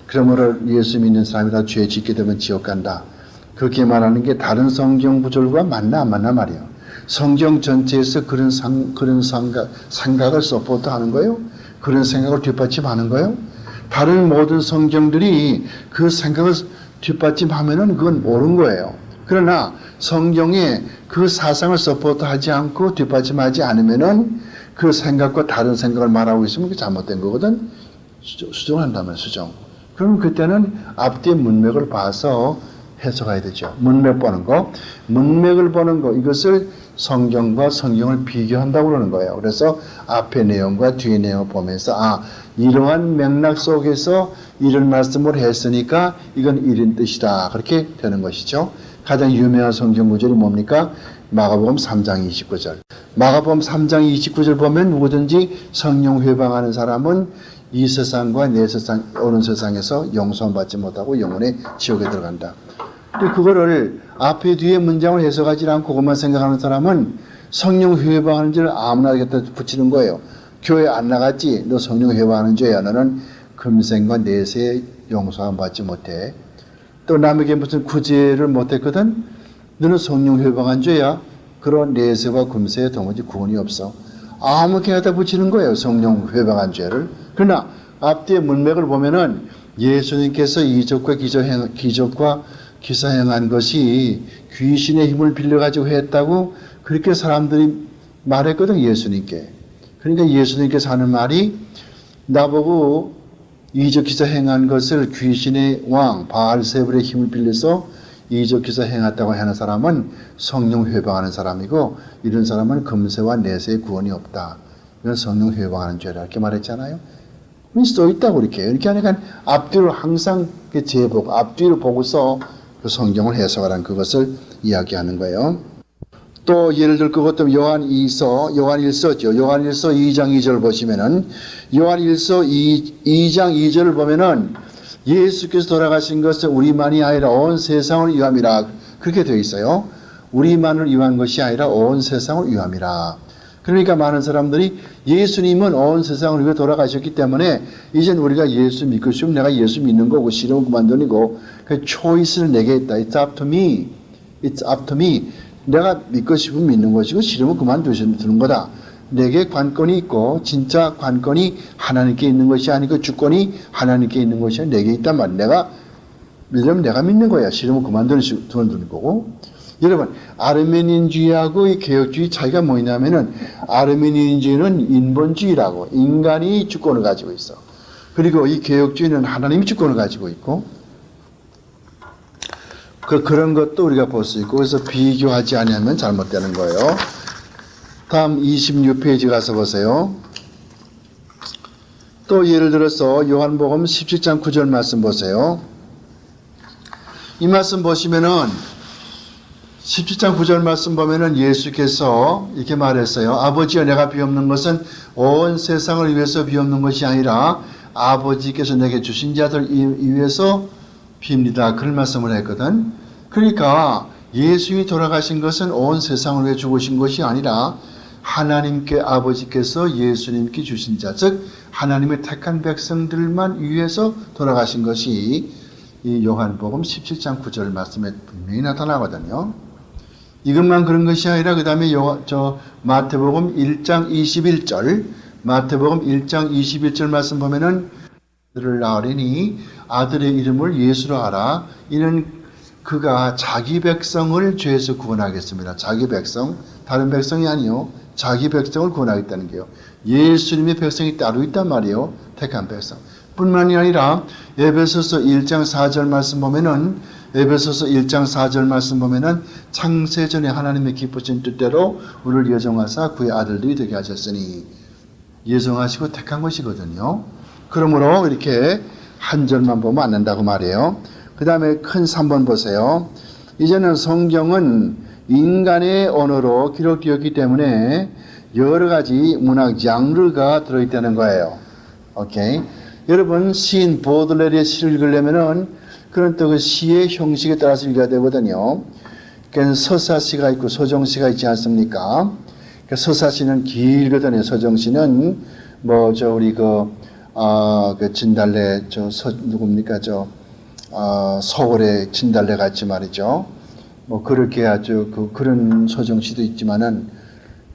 그러므로 예수 믿는 사람이 다 죄 짓게 되면 지옥 간다. 그렇게 말하는 게 다른 성경 구절과 맞나 안 맞나 말이에요. 성경 전체에서 그런 생각을 서포트하는 거예요. 그런 생각을 뒷받침하는 거예요. 다른 모든 성경들이 그 생각을 뒷받침하면은 그건 옳은 거예요. 그러나 성경에 그 사상을 서포트하지 않고 뒷받침하지 않으면은 그 생각과 다른 생각을 말하고 있으면 그게 잘못된 거거든. 수정한다면 수정. 그럼 그때는 앞뒤 문맥을 봐서 해석해야 되죠. 문맥 보는 거. 문맥을 보는 거. 이것을 성경과 성경을 비교한다고 그러는 거예요. 그래서 앞에 내용과 뒤에 내용을 보면서 이러한 맥락 속에서 이런 말씀을 했으니까 이건 이런 뜻이다. 그렇게 되는 것이죠. 가장 유명한 성경 구절이 뭡니까? 마가복음 3장 29절. 마가복음 3장 29절 보면 누구든지 성령 회방하는 사람은 이 세상과 내 세상, 오는 세상에서 용서를 받지 못하고 영혼의 지옥에 들어간다. 근데 그거를 앞에 뒤에 문장을 해석하지 않고 그것만 생각하는 사람은 성령 회방하는 죄를 아무나 갖다 붙이는 거예요. 교회 안 나갔지? 너 성령 회방하는 죄야. 너는 금생과 내세에 용서함 받지 못해. 또 남에게 무슨 구제를 못했거든? 너는 성령 회방한 죄야. 그런 내세와 금세에 도무지 구원이 없어. 아무렇게 갖다 붙이는 거예요. 성령 회방한 죄를. 그러나 앞뒤의 문맥을 보면은 예수님께서 이적과 기적과 기사 행한 것이 귀신의 힘을 빌려가지고 했다고 그렇게 사람들이 말했거든, 예수님께. 그러니까 예수님께서 하는 말이 나보고 이적 기사 행한 것을 귀신의 왕 바알세불의 힘을 빌려서 이적 기사 행했다고 하는 사람은 성령 회방하는 사람이고 이런 사람은 금세와 내세의 구원이 없다. 이건 성령 회방하는 죄라 이렇게 말했잖아요. 써 있다고 이렇게 하니까 앞뒤로 항상 제복 앞뒤를 보고서 그 성경을 해석하라는 그것을 이야기하는 거예요. 또 예를 들 그것도 요한일서죠. 요한일서 2장 2절 보시면은 요한일서 2장 2절을 보면은 예수께서 돌아가신 것은 우리만이 아니라 온 세상을 위함이라 그렇게 되어 있어요. 우리만을 위한 것이 아니라 온 세상을 위함이라. 그러니까 많은 사람들이 예수님은 온 세상을 위해 돌아가셨기 때문에 이젠 우리가 예수 믿고 싶으면 내가 예수 믿는 거고 싫으면 그만두고 그 초이스를 내게 했다. It's up to me. It's up to me. 내가 믿고 싶으면 믿는 것이고 싫으면 그만두는 거다. 내게 관건이 있고 진짜 관건이 하나님께 있는 것이 아니고 주권이 하나님께 있는 것이 아니라 내게 있단 말이야. 내가 믿으면 내가 믿는 거야. 싫으면 그만두는 거고. 여러분, 아르메니안주의하고 이 개혁주의 차이가 뭐냐면은 아르메니안주의는 인본주의라고 인간이 주권을 가지고 있어. 그리고 이 개혁주의는 하나님이 주권을 가지고 있고 그런 것도 우리가 볼 수 있고 그래서 비교하지 않으면 잘못되는 거예요. 다음 26페이지 가서 보세요. 또 예를 들어서 요한복음 17장 9절 말씀 보세요. 이 말씀 보시면은 17장 9절 말씀 보면은 예수께서 이렇게 말했어요. 아버지여 내가 비옵는 것은 온 세상을 위해서 비옵는 것이 아니라 아버지께서 내게 주신 자들 위해서 빕니다. 그런 말씀을 했거든. 그러니까 예수님이 돌아가신 것은 온 세상을 위해 죽으신 것이 아니라 하나님께 아버지께서 예수님께 주신 자, 즉 하나님의 택한 백성들만 위해서 돌아가신 것이 이 요한복음 17장 9절 말씀에 분명히 나타나거든요. 이것만 그런 것이 아니라 그 다음에 마태복음 1장 21절 마태복음 1장 21절 말씀 보면은 아들을 낳으리니 아들의 이름을 예수로 하라. 이는 그가 자기 백성을 죄에서 구원하겠습니다. 자기 백성, 다른 백성이 아니요. 자기 백성을 구원하겠다는 게요. 예수님의 백성이 따로 있단 말이에요. 택한 백성. 뿐만이 아니라 에베소서 1장 4절 말씀 보면은 에베소서 1장 4절 말씀 보면은 창세전에 하나님의 기쁘신 뜻대로 우리를 예정하사 그의 아들들이 되게 하셨으니, 예정하시고 택한 것이거든요. 그러므로 이렇게 한 절만 보면 안 된다고 말이에요. 그 다음에 큰 3번 보세요. 이제는 성경은 인간의 언어로 기록되었기 때문에 여러 가지 문학 장르가 들어있다는 거예요. 오케이. 여러분, 시인 보들레르의 시를 읽으려면은 그런 또 그 시의 형식에 따라서 읽어야 되거든요. 그러니까 서사시가 있고 서정시가 있지 않습니까? 그러니까 서사시는 길거든요. 서정시는 우리 그 진달래 누굽니까 서울의 진달래 같이 말이죠. 그렇게 아주 그런 서정시도 있지만은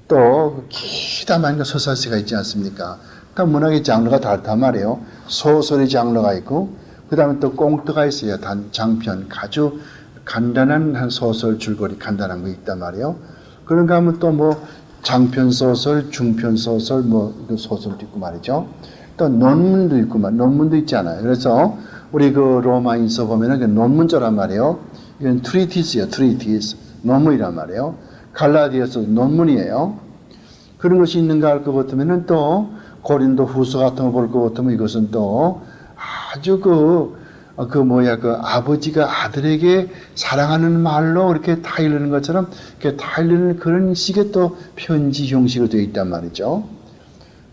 또 기다만 서사시가 있지 않습니까? 그러니까 문학의 장르가 다르단 말이에요. 소설의 장르가 있고, 그 다음에 또 꽁트가 있어요. 장편, 아주 간단한 한 소설 줄거리 간단한 거 있단 말이에요. 그런가 하면 또 장편 소설, 중편 소설, 소설도 있고 말이죠. 또 논문도 있고, 논문도 있잖아요. 그래서 우리 그 로마인서 보면은 논문조란 말이에요. 이건 트리티스예요. 트리티스. 논문이란 말이에요. 갈라디아서 논문이에요. 그런 것이 있는가 할 것 같으면은 또 고린도 후서 같은 거 볼 것 같으면 이것은 또 아주 아버지가 아들에게 사랑하는 말로 이렇게 타일르는 것처럼 이렇게 타일르는 그런 식의 또 편지 형식으로 되어 있단 말이죠.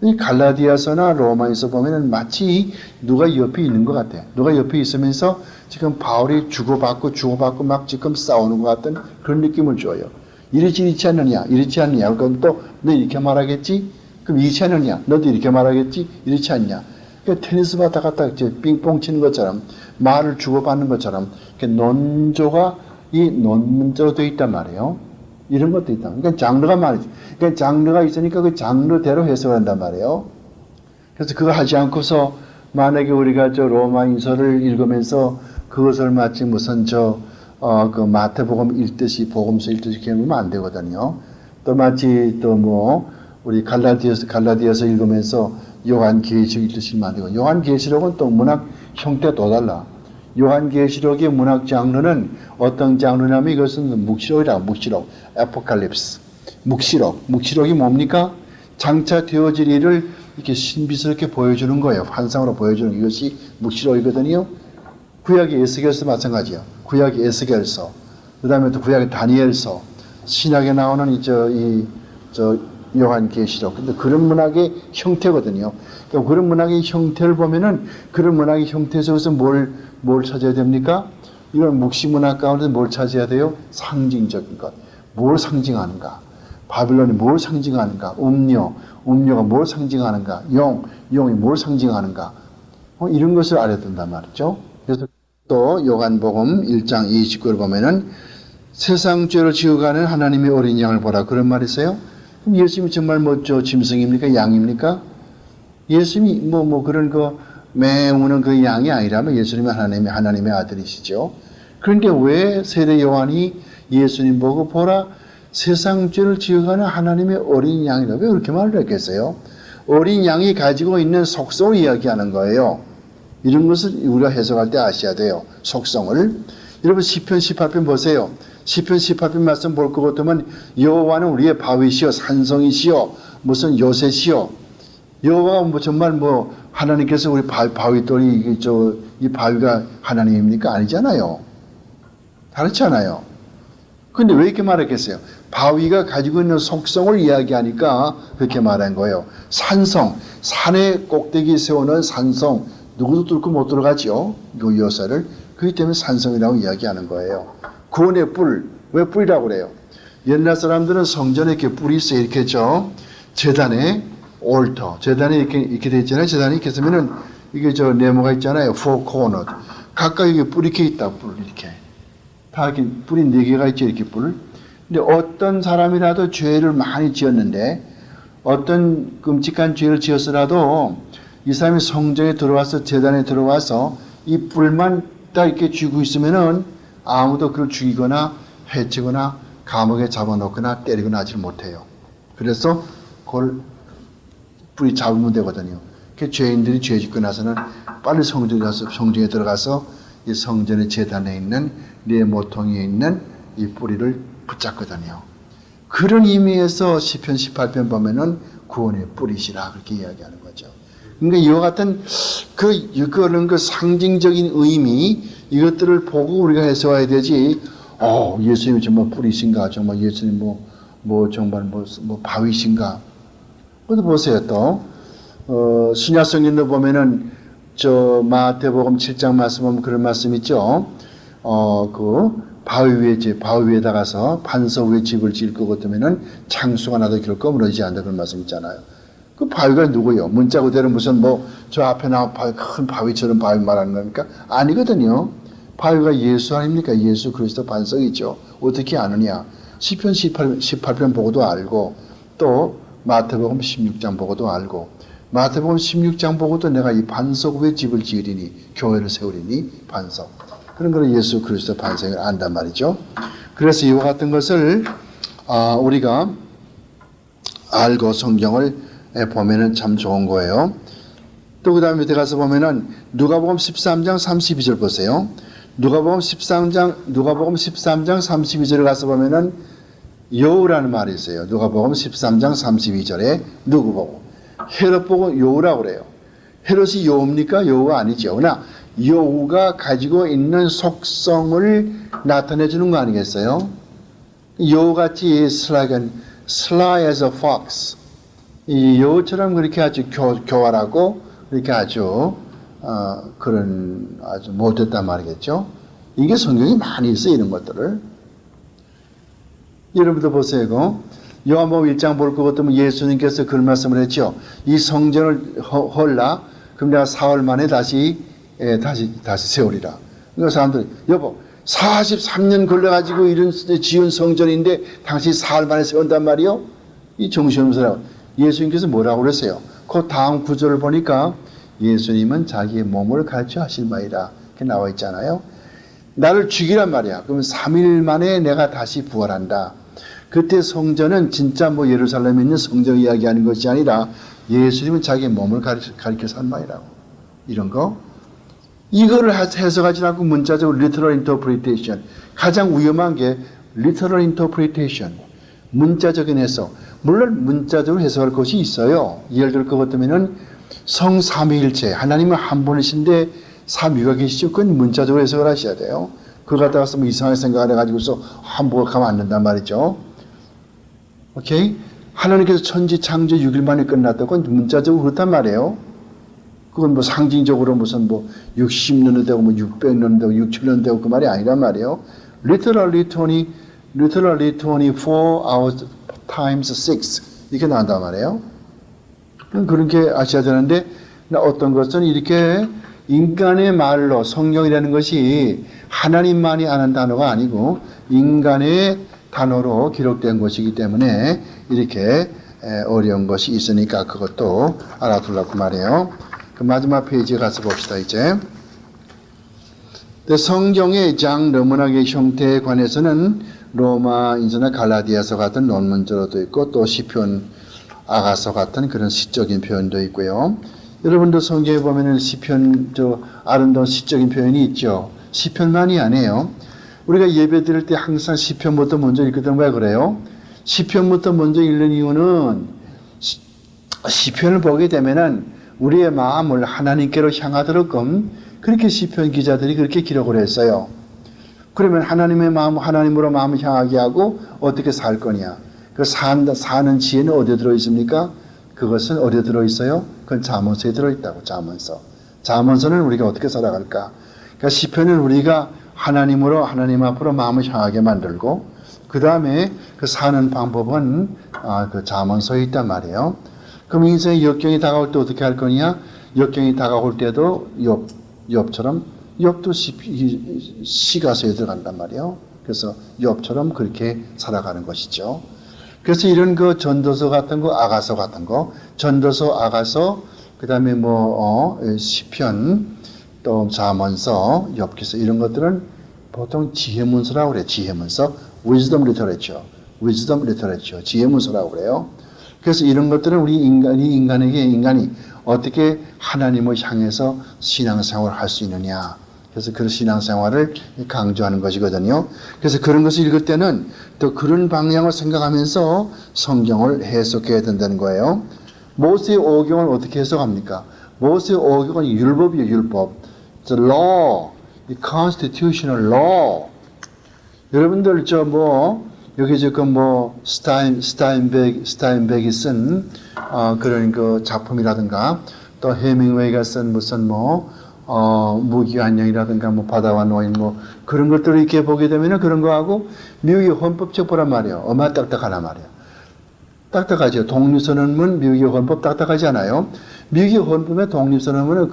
이 갈라디아서나 로마에서 보면은 마치 누가 옆에 있는 것 같아요. 누가 옆에 있으면서 지금 바울이 주고받고 막 지금 싸우는 것 같은 그런 느낌을 줘요. 이렇지 않느냐, 이렇지 않느냐. 그럼 또 너 이렇게 말하겠지? 그럼 이렇지 않느냐, 너도 이렇게 말하겠지? 이렇지 않냐. 그러니까 테니스 바타 갖다 빙뽕 치는 것처럼 말을 주고받는 것처럼 논조가 이 논문조로 되어 있단 말이에요. 이런 것도 있다. 그러니까 장르가 말이지. 그러니까 장르가 있으니까 그 장르대로 해석을 한단 말이에요. 그래서 그거 하지 않고서 만약에 우리가 로마인서를 읽으면서 그것을 마치 무슨 그 마태복음 읽듯이 복음서 읽듯이 읽으면 안 되거든요. 또 마치 우리 갈라디아서 읽으면서 요한계시록 읽듯이 안 되고, 요한계시록은 또 문학 형태가 또 달라. 요한계시록의 문학 장르는 어떤 장르냐면 이것은 묵시록이라고. 묵시록, 에포칼립스, 묵시록이 뭡니까? 장차 되어질 일을 이렇게 신비스럽게 보여주는 거예요. 환상으로 보여주는 이것이 묵시록이거든요. 구약의 에스겔서 마찬가지예요. 구약의 에스겔서, 그 다음에 또 구약의 다니엘서, 신약에 나오는 요한계시록. 근데 그런 문학의 형태거든요. 그러니까 그런 문학의 형태를 보면은 그런 문학의 형태 속에서 뭘 찾아야 됩니까? 이런 묵시문학 가운데 뭘 찾아야 돼요? 상징적인 것. 뭘 상징하는가? 바빌론이 뭘 상징하는가? 음료가 뭘 상징하는가? 용이 뭘 상징하는가? 이런 것을 알아야 된단 말이죠. 그래서 또 요한복음 1장 29를 보면은 세상 죄를 지어가는 하나님의 어린 양을 보라. 그런 말이 있어요. 그럼 예수님이 정말 짐승입니까? 양입니까? 예수님이 그런 매우는 그 양이 아니라면 예수님이 하나님의 아들이시죠. 그런데 왜 세례 요한이 예수님 보고 보라, 세상 죄를 지어가는 하나님의 어린 양이라 왜 그렇게 말을 했겠어요? 어린 양이 가지고 있는 속성을 이야기하는 거예요. 이런 것을 우리가 해석할 때 아셔야 돼요. 속성을. 여러분 시편 18편 보세요. 시편 18편 말씀 볼 것 같으면 여호와는 우리의 바위시여 산성이시여 무슨 요새시여. 여호와가 정말 하나님께서 우리 바위돌이 이 바위가 하나님입니까? 아니잖아요. 다르잖아요. 근데 왜 이렇게 말했겠어요? 바위가 가지고 있는 속성을 이야기하니까 그렇게 말한 거예요. 산성, 산의 꼭대기에 세우는 산성, 누구도 뚫고 못 들어가죠. 이 요새를. 그렇기 때문에 산성이라고 이야기하는 거예요. 구원의 뿔, 왜 뿔이라고 그래요? 옛날 사람들은 성전에 이렇게 뿔이 있어요. 이렇게 했죠. 재단에 올터, 재단에 이렇게 돼 있잖아요. 재단이 이렇게 있으면은 이게 네모가 있잖아요. four corner. 각각 이게 뿔이 이렇게 있다. 뿔 이렇게. 다 이렇게 뿔이 4개가 있죠. 이렇게 뿔. 근데 어떤 사람이라도 죄를 많이 지었는데 어떤 끔찍한 죄를 지었으라도 이 사람이 성전에 들어와서 재단에 들어와서 이 뿔만 딱 이렇게 쥐고 있으면은 아무도 그를 죽이거나 해치거나 감옥에 잡아놓거나 때리거나 하지 못해요. 그래서 그걸 뿔이 잡으면 되거든요. 그 죄인들이 죄 짓고 나서는 빨리 성전에 들어가서 이 성전의 제단에 있는 네 모퉁이에 있는 이 뿌리를 붙잡거든요. 그런 의미에서 시편 18편 보면은 구원의 뿌리시라 그렇게 이야기하는 거죠. 그러니까 이와 같은 그런 상징적인 의미 이것들을 보고 우리가 해석해야 되지. 예수님이 정말 뿌리신가? 정말 예수님 정말 바위신가? 그것도 보세요 또. 신약 성경도 보면은 마태복음 7장 말씀 보면 그런 말씀 있죠. 바위 위에다 가서 반석 위에 집을 지을 것 같으면은 창수가 나도 결코 무너지지 않는다 그런 말씀 있잖아요. 그 바위가 누구요? 문자 그대로 무슨 저 앞에 나온 큰 바위처럼 바위 말하는 겁니까? 아니거든요. 바위가 예수 아닙니까? 예수 그리스도 반석이죠. 어떻게 아느냐? 시편 18편 보고도 알고 또 마태복음 16장 보고도 알고 마태복음 16장 보고도 내가 이 반석 위에 집을 지으리니 교회를 세우리니 반석. 그런 걸 예수 그리스도 반석을 안단 말이죠. 그래서 이와 같은 것을 우리가 알고 성경을 보면은 참 좋은 거예요. 또 그 다음에 밑에 가서 보면은 누가복음 13장 32절 보세요. 누가복음 13장 32절에 가서 보면은 여우라는 말이 있어요. 누가복음 13장 32절에 누구 보고? 헤롯 보고 여우라고 그래요. 헤롯이 여우입니까? 여우가 아니죠. 그러나 여우가 가지고 있는 속성을 나타내 주는 거 아니겠어요? 여우같이 sly as a fox. 이 여우처럼 그렇게 아주 교활하고 그렇게 아주 못됐단 말이겠죠. 이게 성경이 많이 있어요. 이런 것들을. 여러분도 보세요. 요한복음 1장 볼 것 같으면 예수님께서 그런 말씀을 했죠. 이 성전을 헐라. 그럼 내가 4월 만에 다시 세우리라. 그러니까 사람들이 여보 43년 걸려가지고 이런 지은 성전인데 당신 4월 만에 세운단 말이요? 이 정신없는 사람. 예수님께서 뭐라고 그랬어요? 그 다음 구절을 보니까 예수님은 자기의 몸을 가르쳐 하실 바이라 이렇게 나와 있잖아요. 나를 죽이란 말이야. 그러면 3일 만에 내가 다시 부활한다. 그때 성전은 진짜 예루살렘에 있는 성전 이야기하는 것이 아니라 예수님은 자기의 몸을 가르쳐서 한 말이라고. 이런 거. 이거를 해석하지 않고 문자적으로 literal interpretation. 가장 위험한 게 literal interpretation. 문자적인 해석. 물론 문자적으로 해석할 것이 있어요. 예를 들 것 같으면은 성삼위일체. 하나님은 한 분이신데 삼위가 계시죠. 그건 문자적으로 해석을 하셔야 돼요. 그걸 갖다가 이상하게 생각을 해가지고서 한복을 가면 안 된단 말이죠. 오케이? 하나님께서 천지 창조 6일 만에 끝났다고 그건 문자적으로 그렇단 말이에요. 그건 상징적으로 무슨 60년도 되고 600년도 되고 6,000년 되고 그 말이 아니란 말이에요. literally 24 hours times 6 이렇게 나온단 말이에요. 그렇게 아셔야 되는데 어떤 것은 이렇게 인간의 말로 성경이라는 것이 하나님만이 아는 단어가 아니고 인간의 단어로 기록된 것이기 때문에 이렇게 어려운 것이 있으니까 그것도 알아두려고 말이에요. 그 마지막 페이지에 가서 봅시다 이제. 성경의 장르문학의 형태에 관해서는 로마인서나 갈라디아서 같은 논문조도 있고 또 시편, 아가서 같은 그런 시적인 표현도 있고요. 여러분도 성경에 보면은 시편 아름다운 시적인 표현이 있죠. 시편만이 아니에요. 우리가 예배 드릴 때 항상 시편부터 먼저 읽거든. 왜 그래요? 시편부터 먼저 읽는 이유는 시편을 보게 되면은 우리의 마음을 하나님께로 향하도록끔 그렇게 시편 기자들이 그렇게 기록을 했어요. 그러면 하나님의 마음, 하나님으로 마음을 향하게 하고 어떻게 살 거냐. 그 사는 지혜는 어디에 들어있습니까? 그것은 어디에 들어있어요? 그건 잠언서에 들어있다고. 잠언서는 우리가 어떻게 살아갈까? 그러니까 시편은 우리가 하나님으로 하나님 앞으로 마음을 향하게 만들고 그 다음에 그 사는 방법은 그 잠언서에 있단 말이에요. 그럼 인생의 역경이 다가올 때 어떻게 할 거냐? 역경이 다가올 때도 욥도 시가서에 들어간단 말이에요. 그래서 욥처럼 그렇게 살아가는 것이죠. 그래서 이런 전도서 같은 거, 아가서 같은 거, 전도서, 아가서, 그 다음에 시편, 또 잠언서, 욥기서 이런 것들은 보통 지혜문서라고 그래요. 지혜문서, wisdom literature, 지혜문서라고 그래요. 그래서 이런 것들은 우리 인간이 어떻게 하나님을 향해서 신앙생활을 할 수 있느냐. 그래서 그런 신앙생활을 강조하는 것이거든요. 그래서 그런 것을 읽을 때는 또 그런 방향을 생각하면서 성경을 해석해야 된다는 거예요. 모세의 오경을 어떻게 해석합니까? 모세의 오경은 율법이에요, 율법. The law, the constitutional law. 여러분들 여기 지금 스타인백이 쓴 그런 그 작품이라든가 또 해밍웨이가 쓴 무슨 무기한양이라든가 바다와 노인 그런 것들을 이렇게 보게 되면 그런 거하고 미국의 헌법책 보란 말이에요. 얼마나 딱딱하란 말이에요. 딱딱하죠. 독립선언문 미국의 헌법 딱딱하지 않아요. 미국의 헌법의 독립선언문은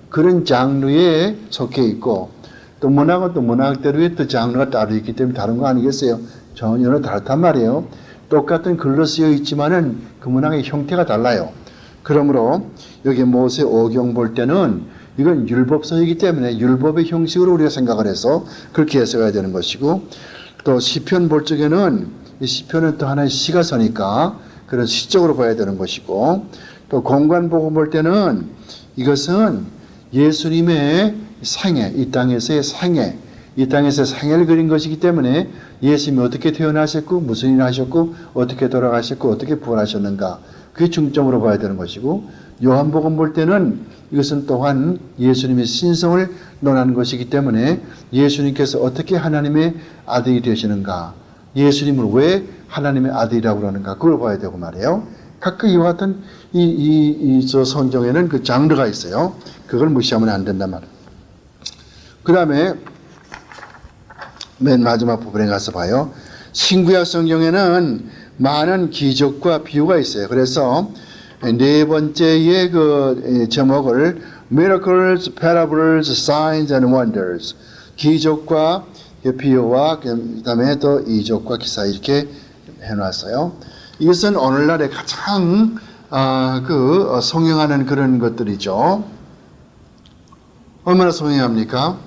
그런 장르에 속해 있고 또 문학은 또 문학대로의 또 장르가 따로 있기 때문에 다른 거 아니겠어요? 전혀 다르단 말이에요. 똑같은 글로 쓰여 있지만은 그 문학의 형태가 달라요. 그러므로 여기 모세 오경 볼 때는 이건 율법서이기 때문에 율법의 형식으로 우리가 생각을 해서 그렇게 해석해야 되는 것이고 또 시편 볼 적에는 이 시편은 또 하나의 시가서니까 그런 시적으로 봐야 되는 것이고 또 공관복음 볼 때는 이것은 예수님의 생애, 이 땅에서의 생애를 그린 것이기 때문에 예수님이 어떻게 태어나셨고 무슨 일을 하셨고 어떻게 돌아가셨고 어떻게 부활하셨는가 그게 중점으로 봐야 되는 것이고 요한복음 볼 때는 이것은 또한 예수님의 신성을 논하는 것이기 때문에 예수님께서 어떻게 하나님의 아들이 되시는가 예수님을 왜 하나님의 아들이라고 그러는가 그걸 봐야 되고 말이에요. 각각 이와 같은 저 성경에는 그 장르가 있어요. 그걸 무시하면 안 된단 말이에요. 그 다음에 맨 마지막 부분에 가서 봐요. 신구약 성경에는 많은 기적과 비유가 있어요. 그래서 네 번째의 그 제목을 Miracles, Parables, Signs and Wonders 기적과 비유와 그 다음에 또 이적과 기사 이렇게 해놨어요. 이것은 오늘날에 가장 성행하는 그런 것들이죠. 얼마나 성행합니까?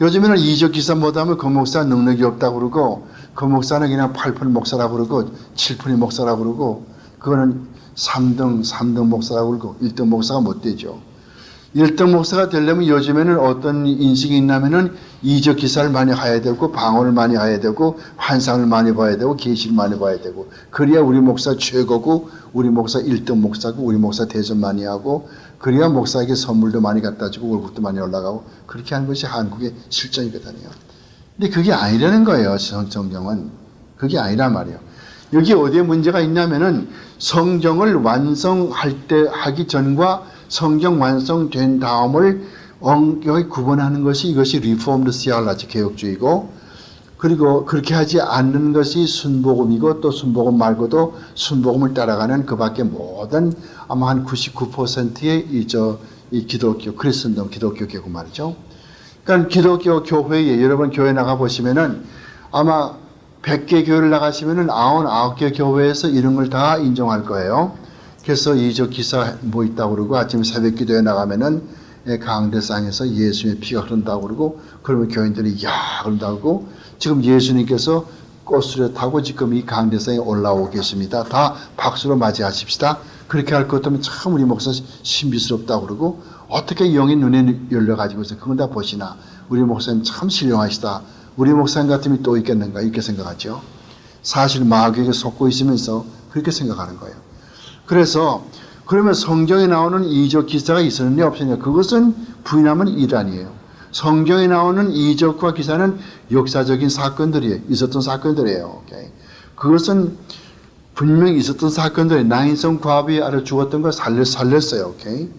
요즘에는 이적 기사 못하면 그 목사 능력이 없다고 그러고 그 목사는 그냥 8푼 목사라고 그러고 7푼이 목사라고 그러고 그거는 3등 목사라고 그러고 1등 목사가 못 되죠. 1등 목사가 되려면 요즘에는 어떤 인식이 있냐면은 이적 기사를 많이 해야 되고 방언을 많이 해야 되고 환상을 많이 봐야 되고 계시를 많이 봐야 되고 그래야 우리 목사 최고고 우리 목사 1등 목사고 우리 목사 대전 많이 하고 그래야 목사에게 선물도 많이 갖다 주고 월급도 많이 올라가고 그렇게 하는 것이 한국의 실정이거든요. 근데 그게 아니라는 거예요. 성경은. 그게 아니란 말이에요. 여기 어디에 문제가 있냐면은 성경을 하기 전과 성경 완성된 다음을 엄격히 구분하는 것이 이것이 리포엄드 시알라지 개혁주의고 그리고 그렇게 하지 않는 것이 순복음이고 또 순복음 말고도 순복음을 따라가는 그 밖에 모든 아마 한 99%의 이 기독교, 크리스천덤 기독교 교구 말이죠. 그러니까 기독교 교회에 여러분 교회 나가 보시면은 아마 100개 교회를 나가시면은 99개 교회에서 이런 걸 다 인정할 거예요. 그래서 이적 기사 있다고 그러고 아침 새벽 기도에 나가면은 강대상에서 예수님의 피가 흐른다고 그러고 그러면 교인들이 야 그런다고 그러고 지금 예수님께서 꽃수레 타고 지금 이 강대상에 올라오고 계십니다. 다 박수로 맞이하십시다. 그렇게 할 것 같으면 참 우리 목사 신비스럽다고 그러고 어떻게 영의 눈에 열려가지고서 그건 다 보시나 우리 목사님 참 신령하시다. 우리 목사님 같으면 또 있겠는가 이렇게 생각하죠. 사실 마귀에게 속고 있으면서 그렇게 생각하는 거예요. 그래서 그러면 성경에 나오는 이적 기사가 있었느냐 없었느냐 그것은 부인하면 이단이에요. 성경에 나오는 이적과 기사는 역사적인 사건들이에요. 있었던 사건들이에요. 오케이. 그것은 분명히 있었던 사건들이에요. 나인성 과부의 아들 죽었던 거 살렸어요. 오케이.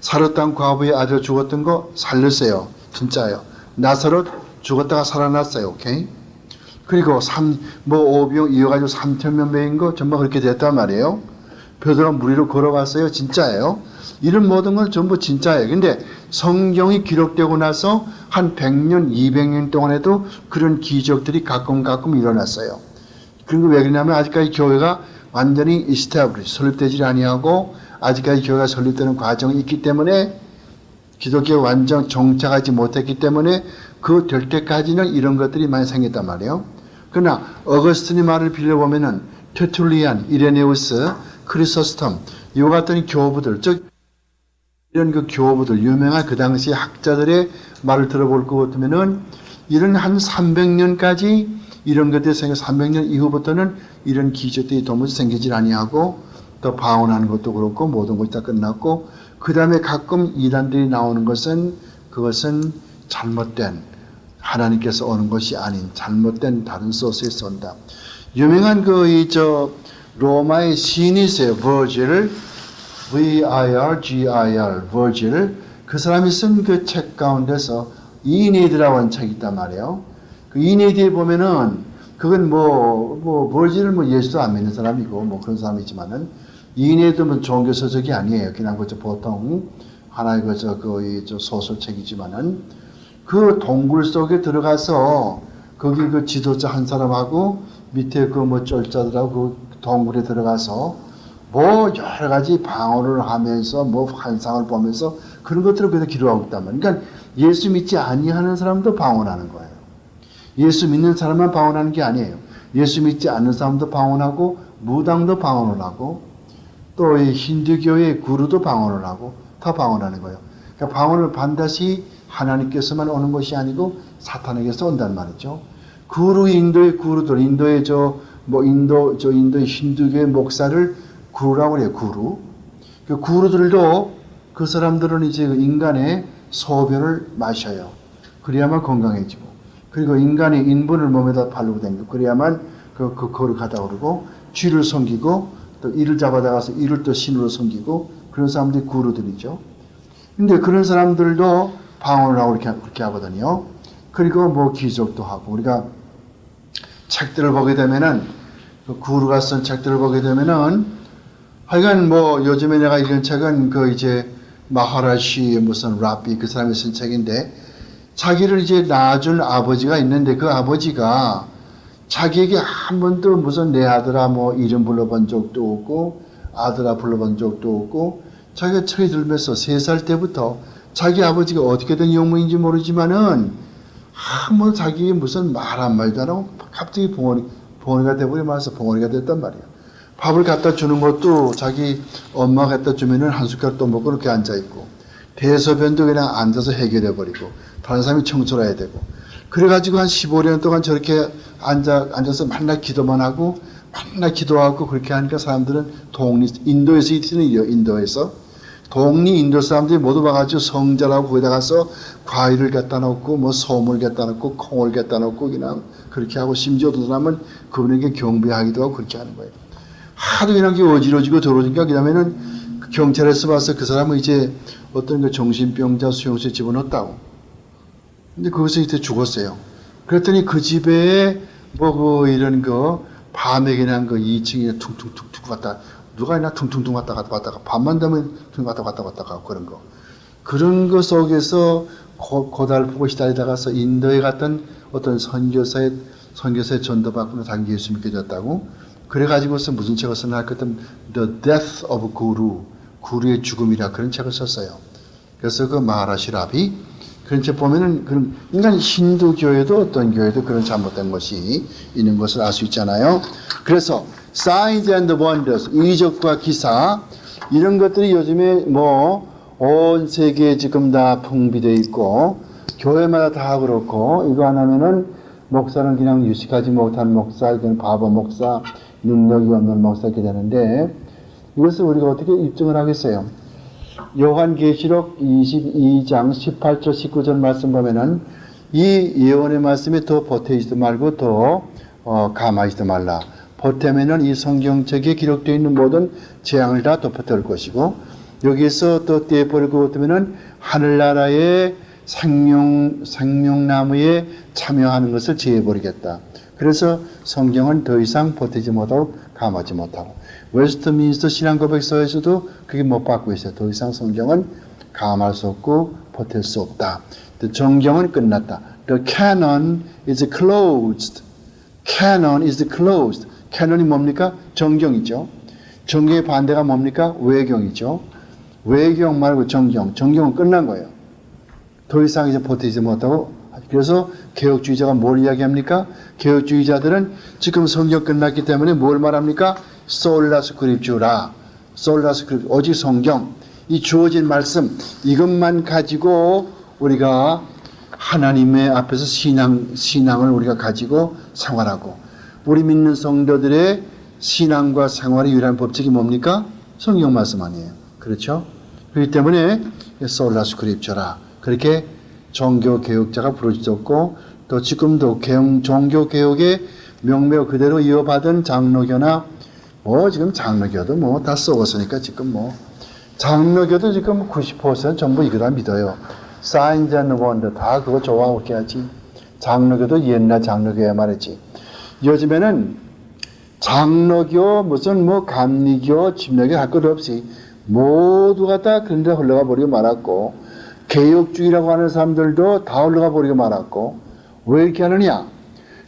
사르탄 과부의 아들 죽었던 거 살렸어요. 진짜예요. 나사롯 죽었다가 살아났어요. 오케이. 그리고 오병 이어가지고 3,000명 매인 거 전부 그렇게 됐단 말이에요. 베드로가 물 위로 걸어갔어요. 진짜예요. 이런 모든 건 전부 진짜예요. 근데 성경이 기록되고 나서 한 100년, 200년 동안에도 그런 기적들이 가끔 일어났어요. 그리고 왜 그러냐면 아직까지 교회가 완전히 established, 설립되지 아니하고 아직까지 교회가 설립되는 과정이 있기 때문에 기독교에 완전 정착하지 못했기 때문에 그 될 때까지는 이런 것들이 많이 생겼단 말이에요. 그러나 어거스틴의 말을 빌려보면은 테툴리안, 이레네우스, 크리소스톰 이와 같은 교부들 즉 이런 그 교부들, 유명한 그 당시 학자들의 말을 들어볼 것 같으면은 이런 한 300년까지 이런 것들이 생겨 300년 이후부터는 이런 기적들이 도무지 생기질 아니하고 또 방언하는 것도 그렇고 모든 것이 다 끝났고 그 다음에 가끔 이단들이 나오는 것은 그것은 잘못된 하나님께서 오는 것이 아닌 잘못된 다른 소스에서 온다. 유명한 로마의 시인이 있어요. 버질, V-I-R-G-I-R, 버질. 그 사람이 쓴 그 책 가운데서 이네이드라고 하는 책이 있단 말이에요. 그 이네이드에 보면은 그건 버질은 예수도 안 믿는 사람이고 그런 사람이지만은 이네이드는 종교 서적이 아니에요. 그냥 보통 하나의 소설책이지만은 그 동굴 속에 들어가서 거기 그 지도자 한 사람하고 밑에 쫄자들하고 그 동굴에 들어가서 여러 가지 방언을 하면서 환상을 보면서 그런 것들을 그래서 기도하고 있단 말이에요. 그러니까 예수 믿지 아니하는 사람도 방언하는 거예요. 예수 믿는 사람만 방언하는 게 아니에요. 예수 믿지 않는 사람도 방언하고 무당도 방언을 하고 또 이 힌두교의 구루도 방언을 하고 다 방언하는 거예요. 그러니까 방언을 반드시 하나님께서만 오는 것이 아니고 사탄에게서 온단 말이죠. 인도의 구루들, 인도의 인도의 힌두교의 목사를 구루라고 그래요. 구루. 그 구루들도 그 사람들은 이제 인간의 소변을 마셔요. 그래야만 건강해지고. 그리고 인간의 인분을 몸에다 바르고 다니고. 그래야만 거룩하다고 그러고, 쥐를 섬기고, 또 이를 잡아다가서 이를 또 신으로 섬기고, 그런 사람들이 구루들이죠. 근데 그런 사람들도 방언을 하고 그렇게 하거든요. 그리고 기적도 하고. 우리가 책들을 보게 되면은, 그 구루가 쓴 책들을 보게 되면은, 하여간 요즘에 내가 읽은 책은 마하라시 무슨 라비 그 사람이 쓴 책인데, 자기를 이제 낳아준 아버지가 있는데 그 아버지가 자기에게 한 번도 무슨 내 아들아 이름 불러본 적도 없고 아들아 불러본 적도 없고 자기가 철이 들면서 3살 때부터 자기 아버지가 어떻게 된 영문인지 모르지만은 한 번 자기 무슨 말 한마디도 안 하고 갑자기 봉원이가 돼버리면서 봉원이가 됐단 말이에요. 밥을 갖다 주는 것도 자기 엄마가 갖다 주면은 한 숟갈 또 먹고 그렇게 앉아있고 대소변도 그냥 앉아서 해결해버리고 다른 사람이 청소를 해야 되고 그래가지고 한 15년 동안 저렇게 앉아서 맨날 기도만 하고 맨날 기도하고 그렇게 하니까 사람들은 인도에서 있는 일이에요. 인도에서 인도 사람들이 모두 와가지고 성자라고 거기다 가서 과일을 갖다 놓고 소물 갖다 놓고 콩을 갖다 놓고 그냥 그렇게 하고 심지어 어떤 사람은 그분에게 경배하기도 하고 그렇게 하는 거예요. 하도 그냥 어지러지고 더러우니까 그다음에는 경찰에서 봐서 그 사람은 이제 어떤 정신병자 수용소에 집어넣었다고. 근데 거기서 이제 죽었어요. 그랬더니 그 집에 이런 밤에 그냥 2층에 퉁퉁퉁퉁 갔다 누가 있나 퉁퉁퉁 갔다가 밤만 되면 퉁 갔다 그런 거. 그런 거 속에서 고달프고 시달리다가서 인도에 갔던 어떤 선교사의 전도받고 자기 예수 믿게 됐다고. 그래가지고서 무슨 책을 썼나 했거든. The Death of Guru, 구루의 죽음이라 그런 책을 썼어요. 그래서 그 마하라시라비 그런 책 보면은 인간 힌두교에도 어떤 교회도 그런 잘못된 것이 있는 것을 알 수 있잖아요. 그래서 Signs and Wonders, 이적과 기사 이런 것들이 요즘에 온 세계에 지금 다 풍비되어 있고 교회마다 다 그렇고 이거 안 하면은 목사는 그냥 유식하지 못한 목사, 그냥 바보 목사, 능력이 없는 목사 이렇게 되는데 이것을 우리가 어떻게 입증을 하겠어요? 요한계시록 22장 18절 19절 말씀 보면은 이 예언의 말씀에 더 보태지도 말고 더 감하지도 말라. 보태면은 이 성경책에 기록되어 있는 모든 재앙을 다 덮어떨 것이고 여기에서 또 떼버릴 것 같으면은 하늘나라의 생명나무에 참여하는 것을 제해버리겠다. 그래서 성경은 더 이상 보태지 못하고 감하지 못하고 웨스트민스터 신앙고백서에서도 그게 못 받고 있어요. 더 이상 성경은 감할 수 없고 보탤 수 없다. 정경은 끝났다. The canon is closed. Canon is closed. canon이 뭡니까? 정경이죠. 정경의 반대가 뭡니까? 외경이죠. 외경 말고 정경. 정경은 끝난 거예요. 더 이상 이제 보태지 못하고 그래서 개혁주의자가 뭘 이야기합니까? 개혁주의자들은 지금 성경 끝났기 때문에 뭘 말합니까? 솔라 스크립주라. 솔라 스크립 오직 성경. 이 주어진 말씀 이것만 가지고 우리가 하나님의 앞에서 신앙을 우리가 가지고 생활하고 우리 믿는 성도들의 신앙과 생활의 유일한 법칙이 뭡니까? 성경 말씀 아니에요. 그렇죠? 그렇기 때문에 솔라 스크립처라 그렇게 종교개혁자가 부르짖었고 또 지금도 종교개혁의 명맥 그대로 이어받은 장로교나 지금 장로교도 다 썩었으니까 지금 장로교도 지금 90% 전부 이거 다 믿어요. 사인즈 앤 원더 다 그거 좋아하게 하지. 장로교도 옛날 장로교야 말이지. 요즘에는 장로교 무슨 감리교 집례교 할 것 없이 모두가 다 그런 데 흘러가 버리고 말았고 개혁주의라고 하는 사람들도 다 흘러가 버리고 말았고 왜 이렇게 하느냐?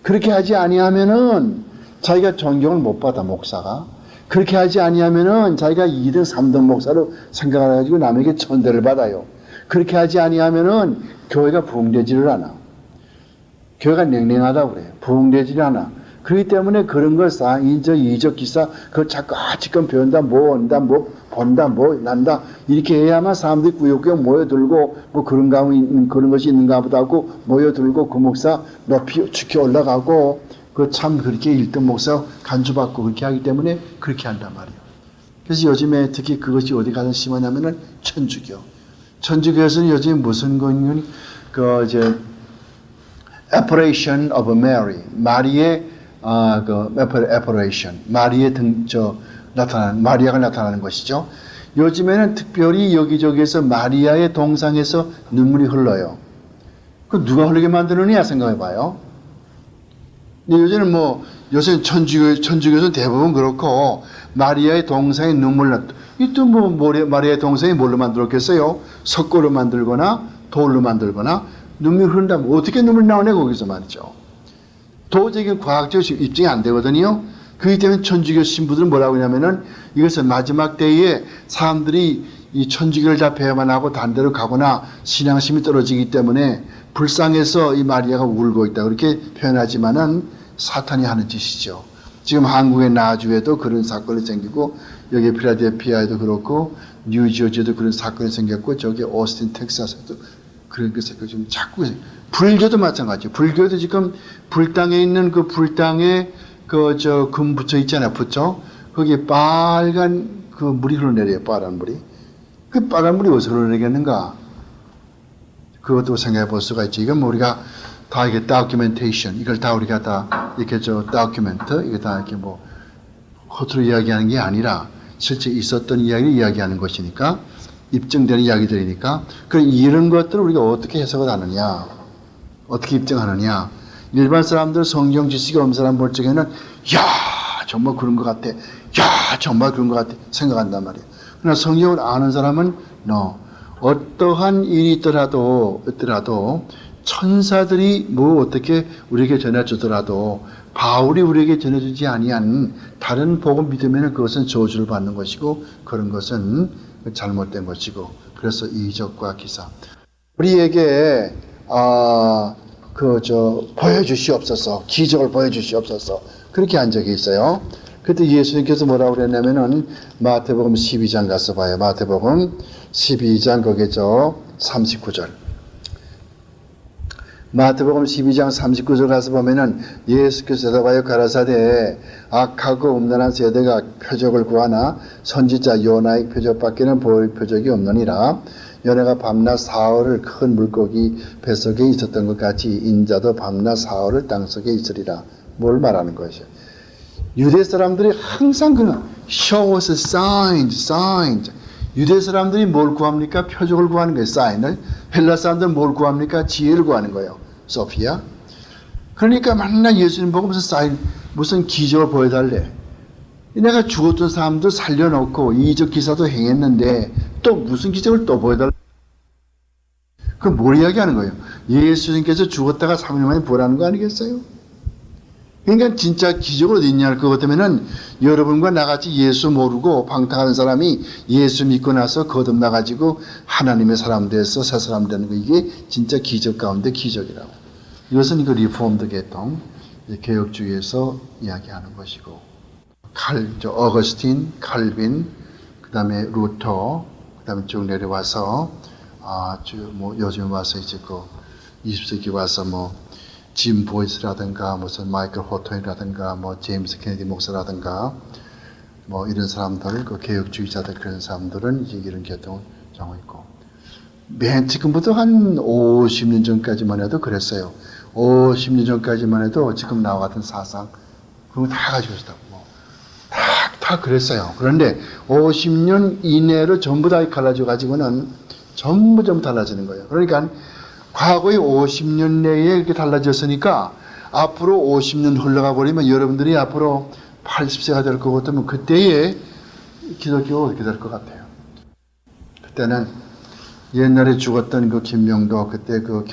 그렇게 하지 아니하면은 자기가 존경을 못 받아 목사가. 그렇게 하지 아니하면은 자기가 2등 3등 목사로 생각을 해가지고 남에게 천대를 받아요. 그렇게 하지 아니하면은 교회가 부흥되지를 않아. 교회가 냉랭하다고 그래요. 부흥되지를 않아. 그렇기 때문에 그런 걸 이적 기사 그걸 자꾸 지금 배운다 온다 본다 난다 이렇게 해야만 사람들이 꾸역꾸역 모여들고 그런 것이 있는가 보다 하고 모여들고 그 목사 높이 축해 올라가고 그 참 그렇게 1등 목사 간주받고 그렇게 하기 때문에 그렇게 한단 말이에요. 그래서 요즘에 특히 그것이 어디 가서 심하냐면은 천주교. 천주교에서는 요즘 무슨 거니 apparition of Mary, 마리의 apparition, 마리아가 나타나는 것이죠. 요즘에는 특별히 여기저기에서 마리아의 동상에서 눈물이 흘러요. 그 누가 흘리게 만드느냐 생각해봐요. 요새는 요새 천주교에서는 대부분 그렇고 마리아의 동상에 눈물 이또 마리아의 동상이 뭘로 만들었겠어요? 석고로 만들거나 돌로 만들거나 눈물이 흐른다면 어떻게 눈물이 나오냐 거기서 말이죠. 도저히 과학적 입증이 안 되거든요. 그렇기 때문에 천주교 신부들은 뭐라고 하냐면은 이것은 마지막 때에 사람들이 이 천주교를 다 배반하고 단대로 가거나 신앙심이 떨어지기 때문에 불쌍해서 이 마리아가 울고 있다 그렇게 표현하지만은 사탄이 하는 짓이죠. 지금 한국의 나주에도 그런 사건이 생기고 여기 필라델피아에도 그렇고 뉴저지에도 그런 사건이 생겼고 저기 오스틴 텍사스에도 그런 게 지금 자꾸 불교도 마찬가지예요. 불교도 지금 불당에 있는 그 불당에 금 붙여 있잖아요. 붙여 거기에 빨간 그 물이 흘러내려요. 빨간 물이. 그 빨간 물이 어디서 흘러내겠는가? 그것도 생각해 볼 수가 있지. 이건 우리가 다 이게 다큐멘테이션 이걸 다 우리가 다 이렇게 다큐멘트 이게 다 이렇게 허투루 이야기하는 게 아니라 실제 있었던 이야기를 이야기하는 것이니까 입증되는 이야기들이니까 그럼 이런 것들을 우리가 어떻게 해석을 하느냐 어떻게 입증하느냐 일반 사람들 성경 지식이 없는 사람 볼 적에는 야 정말 그런 것 같아 야 정말 그런 것 같아 생각한단 말이에요. 그러나 성경을 아는 사람은 어떠한 일이 있더라도 천사들이 어떻게 우리에게 전해주더라도 바울이 우리에게 전해주지 아니한 다른 복음 믿으면 그것은 저주를 받는 것이고 그런 것은 잘못된 것이고 그래서 이적과 기사 우리에게 보여주시옵소서 기적을 보여주시옵소서 그렇게 한 적이 있어요. 그때 예수님께서 뭐라고 그랬냐면은 마태복음 12장 가서 봐요. 마태복음 12장 거기죠 39절 마태복음 12장 39절 가서 보면은 예수께서 대답하여 가라사대 악하고 음란한 세대가 표적을 구하나 선지자 요나의 표적밖에는 보일 표적이 없느니라. 요나가 밤낮 사흘을 큰 물고기 뱃속에 있었던 것 같이 인자도 밤낮 사흘을 땅속에 있으리라. 뭘 말하는 것이야? 유대 사람들이 항상 show us signs. 유대 사람들이 뭘 구합니까? 표적을 구하는 거예요. 사인을. 헬라 사람들은 뭘 구합니까? 지혜를 구하는 거예요. 소피아. 그러니까 맨날 예수님 보고 무슨 기적을 보여달래. 내가 죽었던 사람도 살려놓고 이적 기사도 행했는데 또 무슨 기적을 또 보여달래. 그 뭘 이야기하는 거예요? 예수님께서 죽었다가 3일 만에 부활하는 거 아니겠어요? 그러니까 진짜 기적은 어디 있냐 할 것 같으면은 여러분과 나같이 예수 모르고 방탕하는 사람이 예수 믿고 나서 거듭나가지고 하나님의 사람 돼서 새 사람 되는 거 이게 진짜 기적 가운데 기적이라고. 이것은 리폼드 계통 개혁주의에서 이야기하는 것이고 어거스틴, 칼빈, 그 다음에 루터, 그다음에 쭉 내려와서 요즘 와서 이제 20세기 와서 짐 보이스라든가 무슨 마이클 호톤이라든가 제임스 케네디 목사라든가 이런 사람들, 개혁주의자들 그런 사람들은 이제 이런 계통을 정하고 있고, 맨 지금부터 한 50년 전까지만 해도 그랬어요. 50년 전까지만 해도 지금 나와 같은 사상 그런 거 다 가지고 있었다고. 다 그랬어요. 그런데 50년 이내로 전부 다 갈라져 가지고는 전부 달라지는 거예요. 그러니까 과거의 50년 내에 이렇게 달라졌으니까 앞으로 50년 흘러가 버리면 여러분들이 앞으로 80세가 될 것 같으면 그때의 기독교가 어떻게 될 것 같아요? 그때는 옛날에 죽었던 그 김명도 그때 그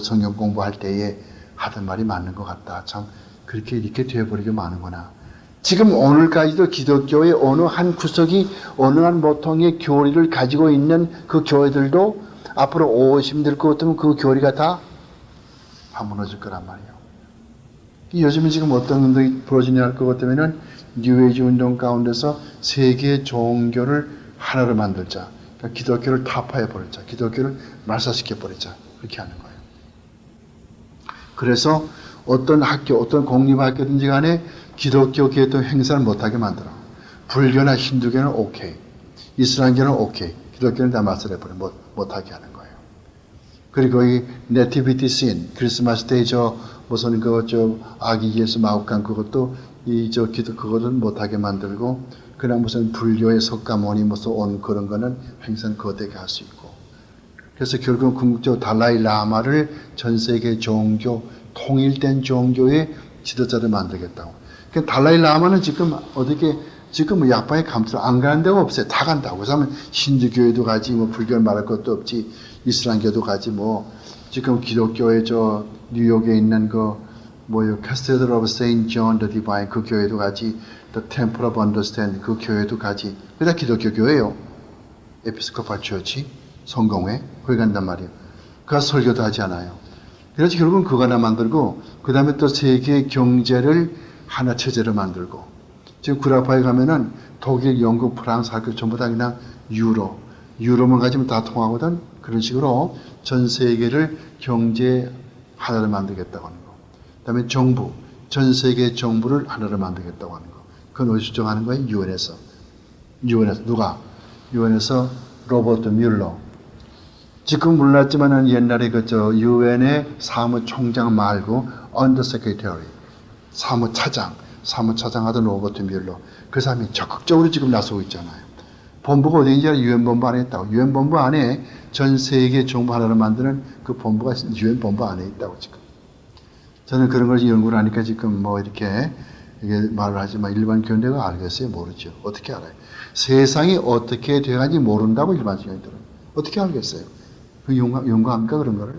성경 공부할 때에 하던 말이 맞는 것 같다. 참 그렇게 이렇게 되어버리게 많은구나. 지금 오늘까지도 기독교의 어느 한 구석이 어느 한 모통의 교리를 가지고 있는 그 교회들도 앞으로 50년 될 것 같으면 그 교리가 다 무너질 거란 말이에요. 요즘에 지금 어떤 운동이 벌어지냐 할 것 같으면은 뉴에이지 운동 가운데서 세계 종교를 하나로 만들자. 그러니까 기독교를 타파해 버리자. 기독교를 말살시켜 버리자. 그렇게 하는 거예요. 그래서 어떤 학교, 어떤 공립학교든지 간에 기독교 계통 행사를 못하게 만들어. 불교나 힌두교는 오케이. 이슬람교는 오케이. 기독교는 다 말살해버려. 못하게 하는 거예요. 그리고 이 네티비티 씬, 크리스마스 때 무슨 아기 예수 마구간 그것도 그거는 못하게 만들고, 그냥 무슨 불교의 석가모니 무슨 온 그런 거는 행사는 거대하게 할 수 있고. 그래서 결국 궁극적으로 달라이 라마를 전 세계 종교, 통일된 종교의 지도자를 만들겠다고. 그러니까 달라이 라마는 지금 약방에 감투를 안 가는 데가 없어요. 다 간다고. 그래서 힌두교에도 가지, 불교를 말할 것도 없지, 이슬람교도 가지, 지금 기독교의 뉴욕에 있는 Cathedral of Saint John the Divine 그 교회도 가지, The Temple of Understanding 그 교회도 가지. 그게 다 기독교 교회예요. 에피스코팔 처치, 성공회, 거기 간단 말이에요. 그 설교도 하지 않아요. 그래서 결국은 그거 하나 만들고, 그 다음에 또 세계 경제를 하나 체제로 만들고, 지금 구라파에 가면은 독일, 영국, 프랑스 할 것 전부 다 그냥 유로만 가지면 다 통하거든. 그런 식으로 전 세계를 경제 하나로 만들겠다고 하는 거. 그 다음에 정부, 전 세계 정부를 하나로 만들겠다고 하는 거. 그건 어디서 정하는 거예요? 유엔에서. 누가? 유엔에서 로버트 뮬러. 지금 몰랐지만은 옛날에 유엔의 사무총장 말고 언더세크리터리, 사무차장 하던 로버트 뮬러. 그 사람이 적극적으로 지금 나서고 있잖아요. 본부가 어디인지 알아요? 유엔 본부 안에 있다고. 유엔 본부 안에 전 세계 정부 하나를 만드는 그 본부가 유엔 본부 안에 있다고 지금. 저는 그런 걸 연구를 하니까 지금 이렇게 말을 하지만 일반 교인들은 알겠어요? 모르죠. 어떻게 알아요? 세상이 어떻게 돼가는지 모른다고 일반 교인들은. 어떻게 알겠어요? 그 연구합니까? 그런 거를?